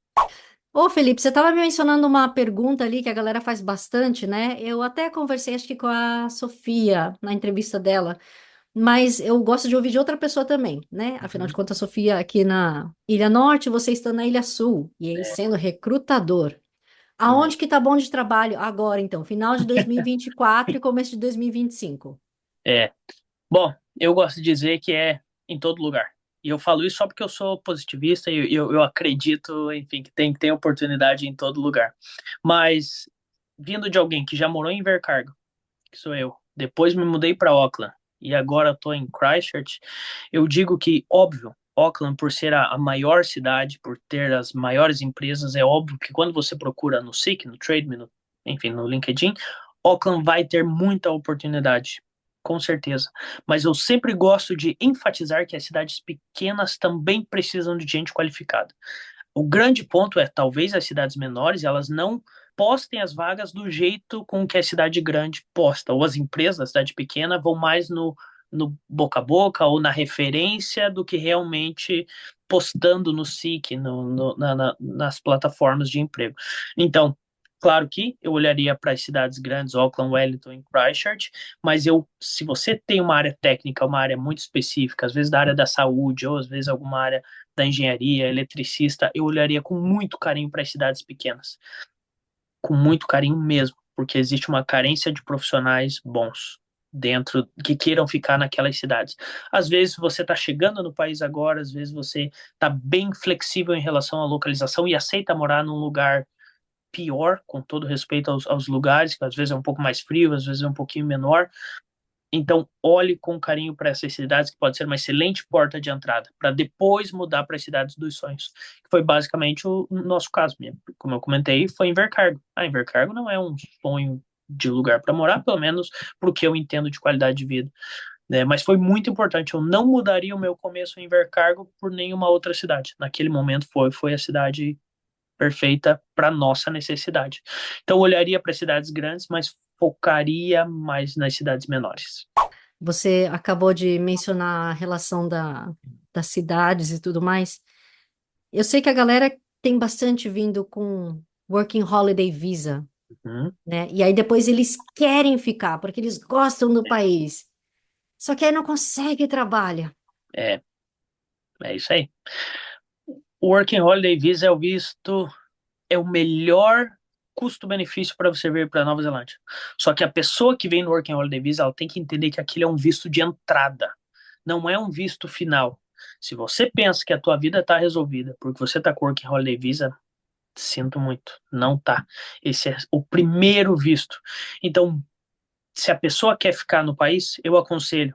Ô, Felipe, você estava mencionando uma pergunta ali que a galera faz bastante, né? Eu até conversei, acho que com a Sofia, na entrevista dela, mas eu gosto de ouvir de outra pessoa também, né? Afinal de Uhum. contas, a Sofia aqui na Ilha Norte, você está na Ilha Sul, e aí sendo recrutador. Aonde que tá bom de trabalho agora, então? Final de 2024 e começo de 2025. É, bom, eu gosto de dizer que é em todo lugar. E eu falo isso só porque eu sou positivista e eu acredito, enfim, que tem que ter oportunidade em todo lugar. Mas, vindo de alguém que já morou em Invercargill, que sou eu, depois me mudei para Auckland e agora estou em Christchurch, eu digo que, óbvio, Auckland, por ser a maior cidade, por ter as maiores empresas, é óbvio que quando você procura no Seek, no Trade Me, enfim, no LinkedIn, Auckland vai ter muita oportunidade, com certeza. Mas eu sempre gosto de enfatizar que as cidades pequenas também precisam de gente qualificada. O grande ponto é, talvez as cidades menores, elas não postem as vagas do jeito com que a cidade grande posta, ou as empresas da cidade pequena vão mais no boca a boca ou na referência do que realmente postando no SIC, nas plataformas de emprego. Então, claro que eu olharia para as cidades grandes, Auckland, Wellington e Christchurch, mas se você tem uma área técnica, uma área muito específica, às vezes da área da saúde, ou às vezes alguma área da engenharia, eletricista, eu olharia com muito carinho para as cidades pequenas, com muito carinho mesmo, porque existe uma carência de profissionais bons dentro que queiram ficar naquelas cidades. Às vezes você está chegando no país agora, às vezes você está bem flexível em relação à localização e aceita morar num lugar pior, com todo respeito aos lugares, que às vezes é um pouco mais frio, às vezes é um pouquinho menor, então, olhe com carinho para essas cidades, que pode ser uma excelente porta de entrada, para depois mudar para as cidades dos sonhos, que foi basicamente o nosso caso mesmo. Como eu comentei, foi Invercargo. Invercargo não é um sonho de lugar para morar, pelo menos para o que eu entendo de qualidade de vida. Né? Mas foi muito importante. Eu não mudaria o meu começo em Invercargo por nenhuma outra cidade. Naquele momento foi a cidade perfeita para nossa necessidade. Então, eu olharia para cidades grandes, mas focaria mais nas cidades menores. Você acabou de mencionar a relação das cidades e tudo mais. Eu sei que a galera tem bastante vindo com Working Holiday Visa, Uhum. né? E aí depois eles querem ficar, porque eles gostam do país. Só que aí não consegue trabalho. É, é isso aí. O Working Holiday Visa é o visto, é o melhor custo-benefício para você vir para Nova Zelândia. Só que a pessoa que vem no Working Holiday Visa, ela tem que entender que aquilo é um visto de entrada, não é um visto final. Se você pensa que a tua vida está resolvida porque você está com o Working Holiday Visa, sinto muito, não tá. Esse é o primeiro visto. Então, se a pessoa quer ficar no país, eu aconselho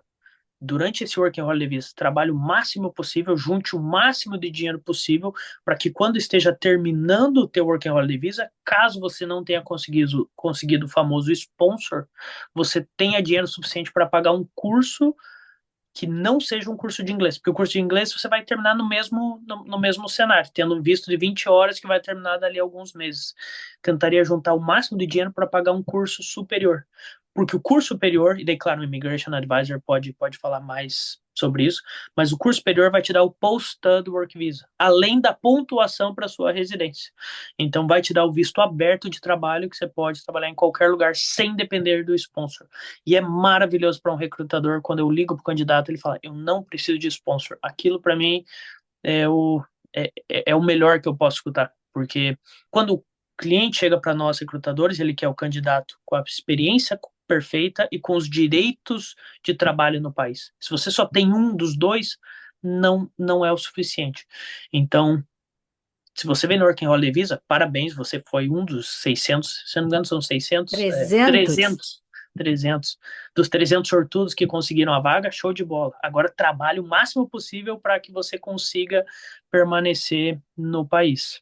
durante esse Working Holiday Visa, trabalhe o máximo possível, junte o máximo de dinheiro possível, para que quando esteja terminando o teu Working Holiday Visa, caso você não tenha conseguido o famoso sponsor, você tenha dinheiro suficiente para pagar um curso que não seja um curso de inglês, porque o curso de inglês você vai terminar no mesmo cenário, tendo um visto de 20 horas que vai terminar dali a alguns meses. Tentaria juntar o máximo de dinheiro para pagar um curso superior. Porque o curso superior, e daí, claro, o Immigration Advisor pode falar mais sobre isso, mas o curso superior vai te dar o Post-Stud Work Visa, além da pontuação para sua residência. Então, vai te dar o visto aberto de trabalho, que você pode trabalhar em qualquer lugar sem depender do sponsor. E é maravilhoso para um recrutador quando eu ligo para o candidato, ele fala: eu não preciso de sponsor. Aquilo para mim é é o melhor que eu posso escutar, porque quando o cliente chega para nós recrutadores, ele quer o candidato com a experiência perfeita e com os direitos de trabalho no país. Se você só tem um dos dois, não é o suficiente. Então, se você vem no Working Holiday Visa, parabéns, você foi um dos 600, se não me engano são 600, 300. 300 dos 300 sortudos que conseguiram a vaga, show de bola. Agora trabalhe o máximo possível para que você consiga permanecer no país.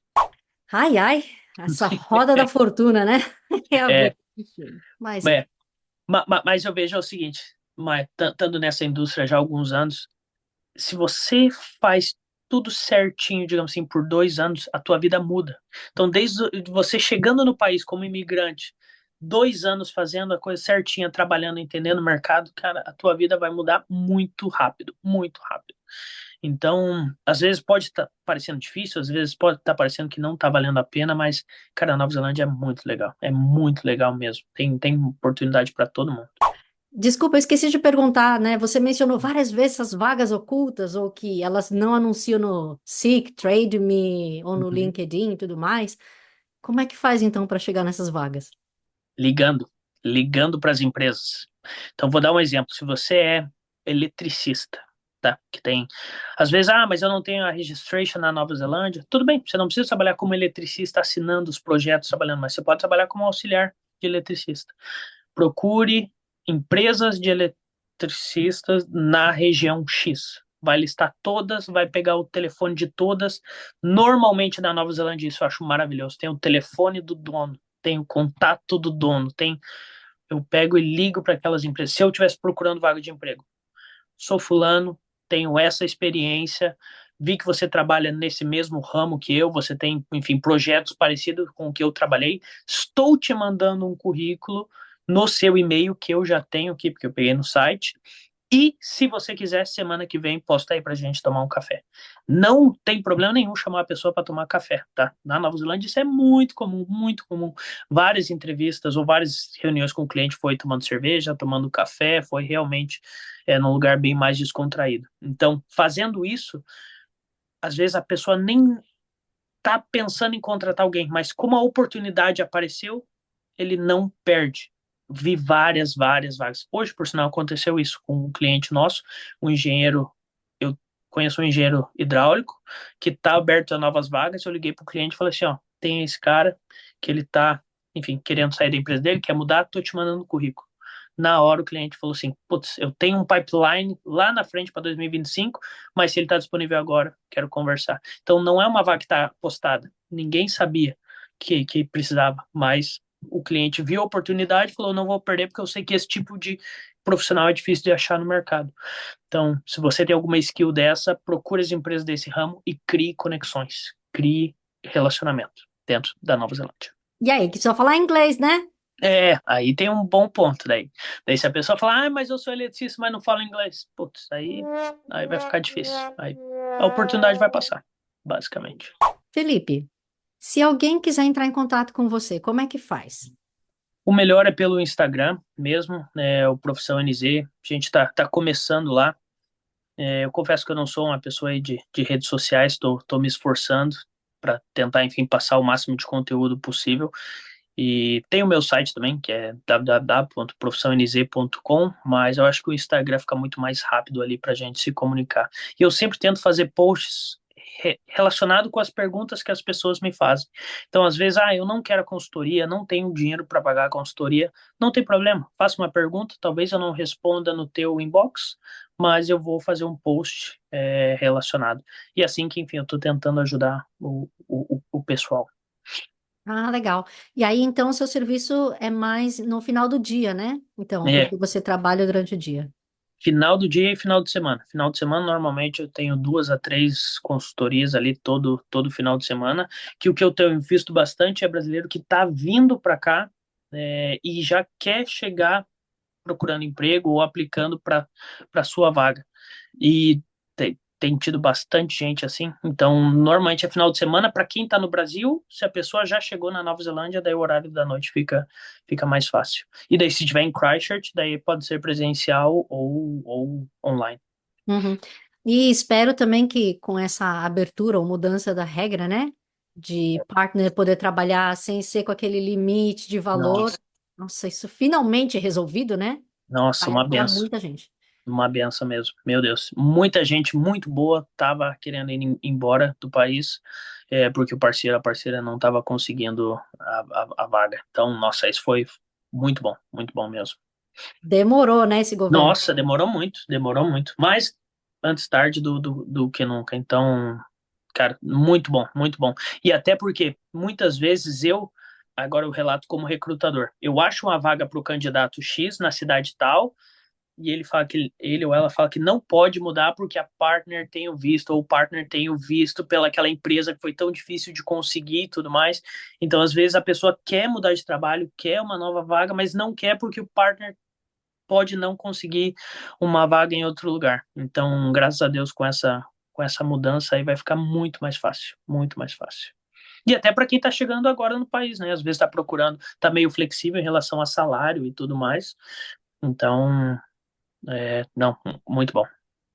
Ai, ai, essa roda da fortuna, né? É a É, ver. Enfim, mas é, mas eu vejo o seguinte, mas estando nessa indústria já há alguns anos, se você faz tudo certinho, digamos assim, por 2 anos, a tua vida muda. Então, desde você chegando no país como imigrante, 2 anos fazendo a coisa certinha, trabalhando, entendendo o mercado, cara, a tua vida vai mudar muito rápido, muito rápido. Então, às vezes pode estar parecendo difícil, às vezes pode estar parecendo que não está valendo a pena, mas, cara, a Nova Zelândia é muito legal mesmo. Tem oportunidade para todo mundo. desculpa, eu esqueci de perguntar, né? Você mencionou várias vezes essas vagas ocultas ou que elas não anunciam no Seek, Trade Me ou no Uhum. LinkedIn e tudo mais. Como é que faz então para chegar nessas vagas? Ligando, ligando para as empresas. Então, vou dar um exemplo. Se você é eletricista, tá? Que tem, às vezes, mas eu não tenho a registration na Nova Zelândia. Tudo bem, você não precisa trabalhar como eletricista assinando os projetos, trabalhando, mas você pode trabalhar como auxiliar de eletricista. Procure empresas de eletricistas na região X. Vai listar todas, vai pegar o telefone de todas. Normalmente na Nova Zelândia, isso eu acho maravilhoso. Tem o telefone do dono, tem o contato do dono, tem. Eu pego e ligo para aquelas empresas. Se eu estivesse procurando vaga de emprego, sou fulano, tenho essa experiência, vi que você trabalha nesse mesmo ramo que eu, você tem, enfim, projetos parecidos com o que eu trabalhei, estou te mandando um currículo no seu e-mail que eu já tenho aqui, porque eu peguei no site. E se você quiser, semana que vem, posta aí pra gente tomar um café. Não tem problema nenhum chamar a pessoa para tomar café, tá? Na Nova Zelândia isso é muito comum, muito comum. Várias entrevistas ou várias reuniões com o cliente foi tomando cerveja, tomando café, foi realmente num lugar bem mais descontraído. Então, fazendo isso, às vezes a pessoa nem tá pensando em contratar alguém, mas como a oportunidade apareceu, ele não perde. Vi várias vagas. Hoje, por sinal, aconteceu isso com um cliente nosso, um engenheiro. Eu conheço um engenheiro hidráulico que está aberto a novas vagas. Eu liguei para o cliente e falei assim: ó, tem esse cara que ele está, enfim, querendo sair da empresa dele, quer mudar, tô te mandando o currículo. Na hora o cliente falou assim: putz, eu tenho um pipeline lá na frente para 2025, mas se ele está disponível agora, quero conversar. Então não é uma vaga que está postada. Ninguém sabia que precisava, mas o cliente viu a oportunidade e falou: não vou perder porque eu sei que esse tipo de profissional é difícil de achar no mercado. Então, se você tem alguma skill dessa, procure as empresas desse ramo e crie conexões, crie relacionamento dentro da Nova Zelândia. E aí, que só falar inglês, né? Aí tem um bom ponto daí. Daí se a pessoa falar, mas eu sou eletricista, mas não falo inglês, putz, aí vai ficar difícil. Aí a oportunidade vai passar, basicamente. Felipe, se alguém quiser entrar em contato com você, como é que faz? O melhor é pelo Instagram mesmo, o Profissão NZ. A gente tá começando lá. Eu confesso que eu não sou uma pessoa aí de redes sociais, tô me esforçando para tentar, enfim, passar o máximo de conteúdo possível. E tem o meu site também, que é www.profissionanz.com, mas eu acho que o Instagram fica muito mais rápido ali para a gente se comunicar. E eu sempre tento fazer posts relacionado com as perguntas que as pessoas me fazem. Então, às vezes, eu não quero a consultoria, não tenho dinheiro para pagar a consultoria, não tem problema. Faça uma pergunta, talvez eu não responda no teu inbox, mas eu vou fazer um post relacionado. E assim que, enfim, eu estou tentando ajudar o pessoal. Ah, legal. E aí, então, o seu serviço é mais no final do dia, né? Então, É, porque você trabalha durante o dia. final do dia e final de semana. Final de semana, normalmente, eu tenho 2 a 3 consultorias ali todo final de semana, que o que eu tenho visto bastante é brasileiro que está vindo para cá e já quer chegar procurando emprego ou aplicando para sua vaga. E tem tido bastante gente assim. Então, normalmente é final de semana. Para quem está no Brasil, se a pessoa já chegou na Nova Zelândia, daí o horário da noite fica mais fácil. E daí, se tiver em Christchurch, daí pode ser presencial ou online. Uhum. E espero também que com essa abertura ou mudança da regra, né? De partner poder trabalhar sem ser com aquele limite de valor. Nossa, Nossa, isso finalmente é resolvido, né? nossa, Vai uma ajudar benção. muita gente. Uma benção mesmo. Meu Deus. Muita gente muito boa estava querendo ir embora do país, porque a parceira não estava conseguindo a vaga. Então, nossa, isso foi muito bom mesmo. Demorou, né, esse governo? Nossa, demorou muito. Mas antes tarde do que nunca. Então, cara, muito bom, muito bom. E até porque muitas vezes agora eu relato como recrutador, eu acho uma vaga para o candidato X na cidade tal, e ele fala que ele ou ela fala que não pode mudar porque a partner tem o visto, ou o partner tem o visto pelaquela empresa que foi tão difícil de conseguir e tudo mais. Então, às vezes, a pessoa quer mudar de trabalho, quer uma nova vaga, mas não quer porque o partner pode não conseguir uma vaga em outro lugar. Então, graças a Deus, com essa mudança aí vai ficar muito mais fácil, muito mais fácil. E até para quem está chegando agora no país, né? Às vezes está procurando, está meio flexível em relação a salário e tudo mais. Então, não, muito bom.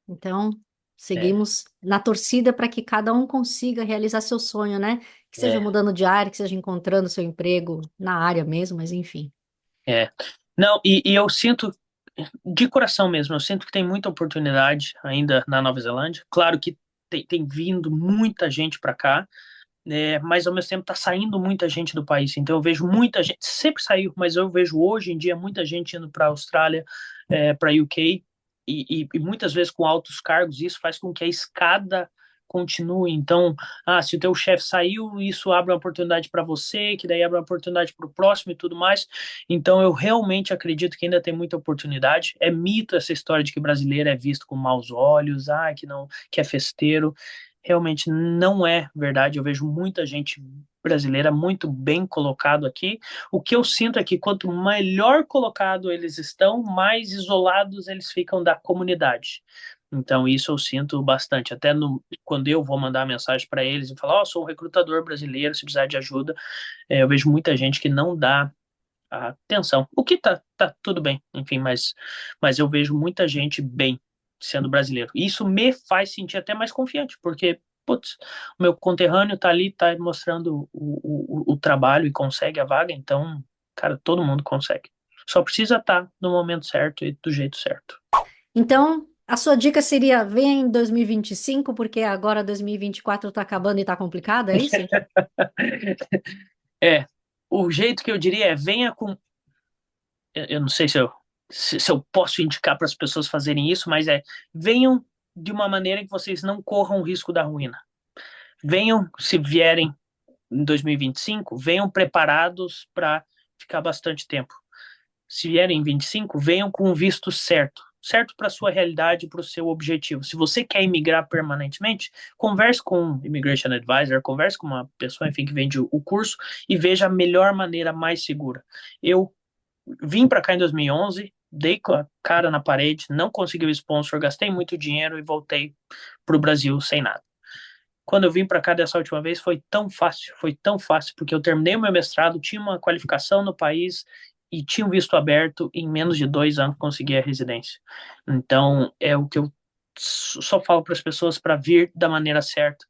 Então, É, seguimos na torcida para que cada um consiga realizar seu sonho, né? Que seja é, mudando de área, que seja encontrando seu emprego na área mesmo, mas enfim. é. Não, e eu sinto, de coração mesmo, eu sinto que tem muita oportunidade ainda na Nova Zelândia. Claro que tem vindo muita gente para cá, mas ao mesmo tempo está saindo muita gente do país. Então eu vejo muita gente, sempre saiu, mas eu vejo hoje em dia muita gente indo para a Austrália, para UK, e muitas vezes com altos cargos. Isso faz com que a escada continue. Então, se o teu chefe saiu, isso abre uma oportunidade para você, que daí abre uma oportunidade para o próximo e tudo mais. Então, eu realmente acredito que ainda tem muita oportunidade. É mito essa história de que brasileiro é visto com maus olhos, que não, que é festeiro. Realmente não é verdade. Eu vejo muita gente brasileira muito bem colocado aqui. O que eu sinto é que quanto melhor colocado eles estão, mais isolados eles ficam da comunidade. Então, isso eu sinto bastante. Até quando eu vou mandar mensagem para eles e falar, sou um recrutador brasileiro, se precisar de ajuda, eu vejo muita gente que não dá a atenção. O que tá tudo bem, enfim, mas eu vejo muita gente bem sendo brasileiro. E isso me faz sentir até mais confiante, porque, putz, o meu conterrâneo tá ali, tá mostrando o trabalho e consegue a vaga, então, cara, todo mundo consegue. Só precisa estar no momento certo e do jeito certo. Então, a sua dica seria: venha em 2025, porque agora 2024 está acabando e está complicado, é isso? É, o jeito que eu diria é venha com. Eu não sei se eu posso indicar para as pessoas fazerem isso, mas venham de uma maneira que vocês não corram o risco da ruína. Venham, se vierem em 2025, venham preparados para ficar bastante tempo. Se vierem em 25, venham com o visto certo, certo para a sua realidade, para o seu objetivo. Se você quer imigrar permanentemente, converse com um Immigration Advisor, converse com uma pessoa, enfim, que vende o curso e veja a melhor maneira mais segura. Eu vim para cá em 2011, dei com a cara na parede, não consegui o sponsor, gastei muito dinheiro e voltei para o Brasil sem nada. Quando eu vim para cá dessa última vez foi tão fácil, porque eu terminei o meu mestrado, tinha uma qualificação no país e tinha um visto aberto, em menos de 2 anos consegui a residência. Então, é o que eu só falo para as pessoas para vir da maneira certa.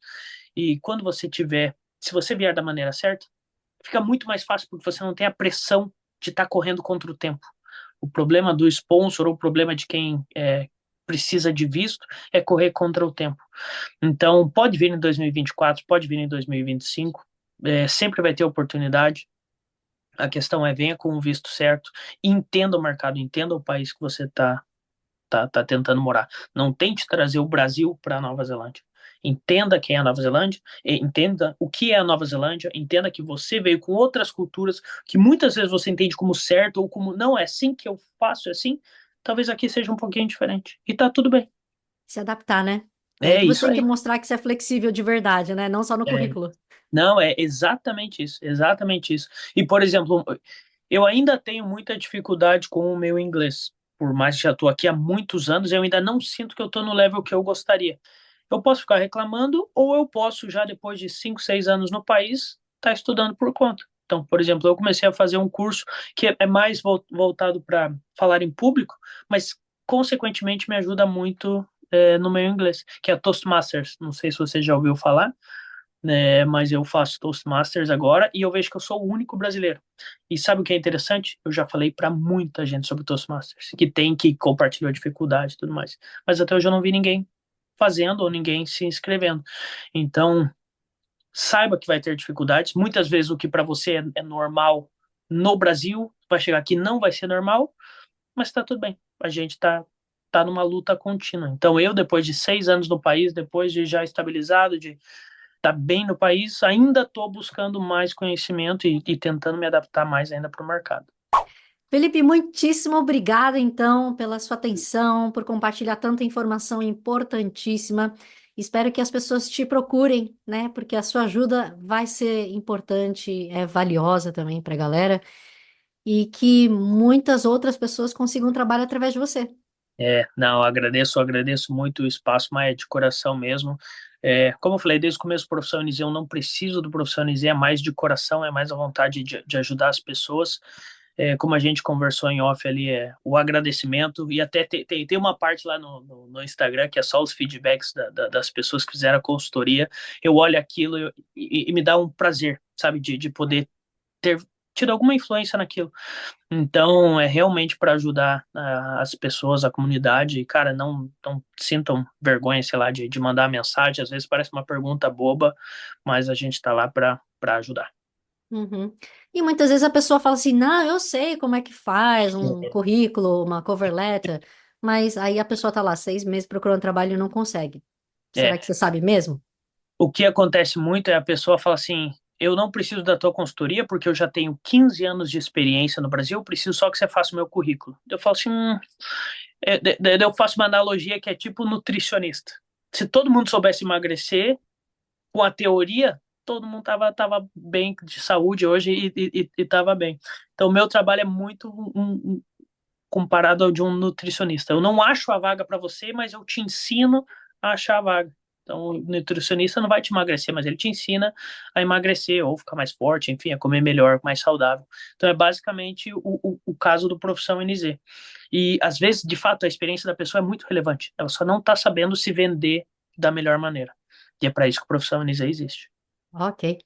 E quando você tiver, se você vier da maneira certa, fica muito mais fácil porque você não tem a pressão de estar correndo contra o tempo. O problema do sponsor ou o problema de quem precisa de visto é correr contra o tempo. Então, pode vir em 2024, pode vir em 2025, sempre vai ter oportunidade. A questão é venha com o visto certo, entenda o mercado, entenda o país que você tá tentando morar. Não tente trazer o Brasil para a Nova Zelândia. Entenda quem é a Nova Zelândia, entenda o que é a Nova Zelândia, entenda que você veio com outras culturas que muitas vezes você entende como certo ou como não é assim que eu faço, é assim. Talvez aqui seja um pouquinho diferente. E tá tudo bem. Se adaptar, né? É aí É que você isso tem que aí. mostrar que você é flexível de verdade, né? Não só no É, currículo. não, é exatamente isso, exatamente isso. E, por exemplo, eu ainda tenho muita dificuldade com o meu inglês. Por mais que já estou aqui há muitos anos, eu ainda não sinto que eu estou no level que eu gostaria. Eu posso ficar reclamando, ou eu posso, já depois de 5, 6 anos no país, estar estudando por conta. Então, por exemplo, eu comecei a fazer um curso que é mais voltado para falar em público, mas, consequentemente, me ajuda muito no meu inglês, que é Toastmasters. Não sei se você já ouviu falar, né, mas eu faço Toastmasters agora e eu vejo que eu sou o único brasileiro. E sabe o que é interessante? Eu já falei para muita gente sobre Toastmasters, que compartilhou a dificuldade e tudo mais. Mas até hoje eu não vi ninguém fazendo ou ninguém se inscrevendo. Então, saiba que vai ter dificuldades. Muitas vezes o que para você é normal no Brasil, vai chegar aqui não vai ser normal, mas tá tudo bem. A gente tá numa luta contínua. Então, eu, depois de 6 anos no país, depois de já estabilizado, de estar bem no país, ainda estou buscando mais conhecimento e tentando me adaptar mais ainda para o mercado. Felipe, muitíssimo obrigada, então, pela sua atenção, por compartilhar tanta informação importantíssima. Espero que as pessoas te procurem, né? Porque a sua ajuda vai ser importante, é valiosa também para a galera, e que muitas outras pessoas consigam trabalho através de você. Não, agradeço muito o espaço, mas é de coração mesmo. Como eu falei, desde o começo do Profissão NZ, eu não preciso do Profissão NZ, é mais de coração, é mais a vontade de ajudar as pessoas. Como a gente conversou em off ali, o agradecimento, e até tem uma parte lá no Instagram que é só os feedbacks das pessoas que fizeram a consultoria. Eu olho aquilo e me dá um prazer, sabe, de poder ter tido alguma influência naquilo. Então, é realmente para ajudar as pessoas, a comunidade. E, cara, não sintam vergonha, sei lá, de mandar mensagem. Às vezes parece uma pergunta boba, mas a gente está lá para ajudar. Uhum. E muitas vezes a pessoa fala assim: não, eu sei como é que faz um currículo, uma cover letter, mas aí a pessoa tá lá 6 meses procurando trabalho e não consegue. É, Será que você sabe mesmo? o que acontece muito é a pessoa fala assim: eu não preciso da tua consultoria porque eu já tenho 15 anos de experiência no Brasil, eu preciso só que você faça o meu currículo. Eu falo assim: eu faço uma analogia que é tipo nutricionista. Se todo mundo soubesse emagrecer, com a teoria, todo mundo tava bem de saúde hoje e tava bem. Então, o meu trabalho é muito comparado ao de um nutricionista. Eu não acho a vaga para você, mas eu te ensino a achar a vaga. Então, o nutricionista não vai te emagrecer, mas ele te ensina a emagrecer ou ficar mais forte, enfim, a comer melhor, mais saudável. Então, é basicamente o caso do Profissão NZ. E, às vezes, de fato, a experiência da pessoa é muito relevante. Ela só não está sabendo se vender da melhor maneira. E é para isso que o Profissão NZ existe. Ok.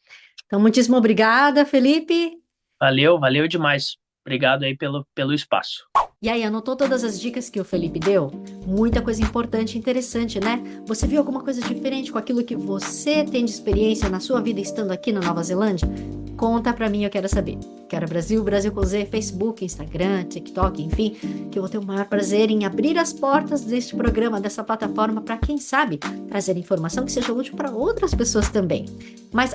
Então, muitíssimo obrigada, Felipe. Valeu demais. Obrigado aí pelo espaço. E aí, anotou todas as dicas que o Felipe deu? Muita coisa importante e interessante, né? Você viu alguma coisa diferente com aquilo que você tem de experiência na sua vida estando aqui na Nova Zelândia? Conta pra mim, eu quero saber. Quero Brasil, Brasil com Z, Facebook, Instagram, TikTok, enfim, que eu vou ter o maior prazer em abrir as portas deste programa, dessa plataforma, para quem sabe trazer informação que seja útil para outras pessoas também. Mas,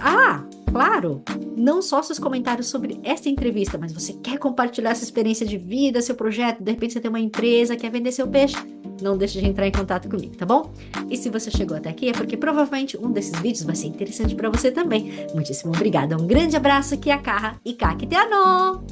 claro, não só seus comentários sobre esta entrevista, mas você quer compartilhar essa experiência de vida, seu projeto, de repente você tem uma empresa, quer vender seu peixe, não deixe de entrar em contato comigo, tá bom? E se você chegou até aqui é porque provavelmente um desses vídeos vai ser interessante para você também. Muitíssimo obrigada, um grande abraço aqui é a Carra e Kakiteano!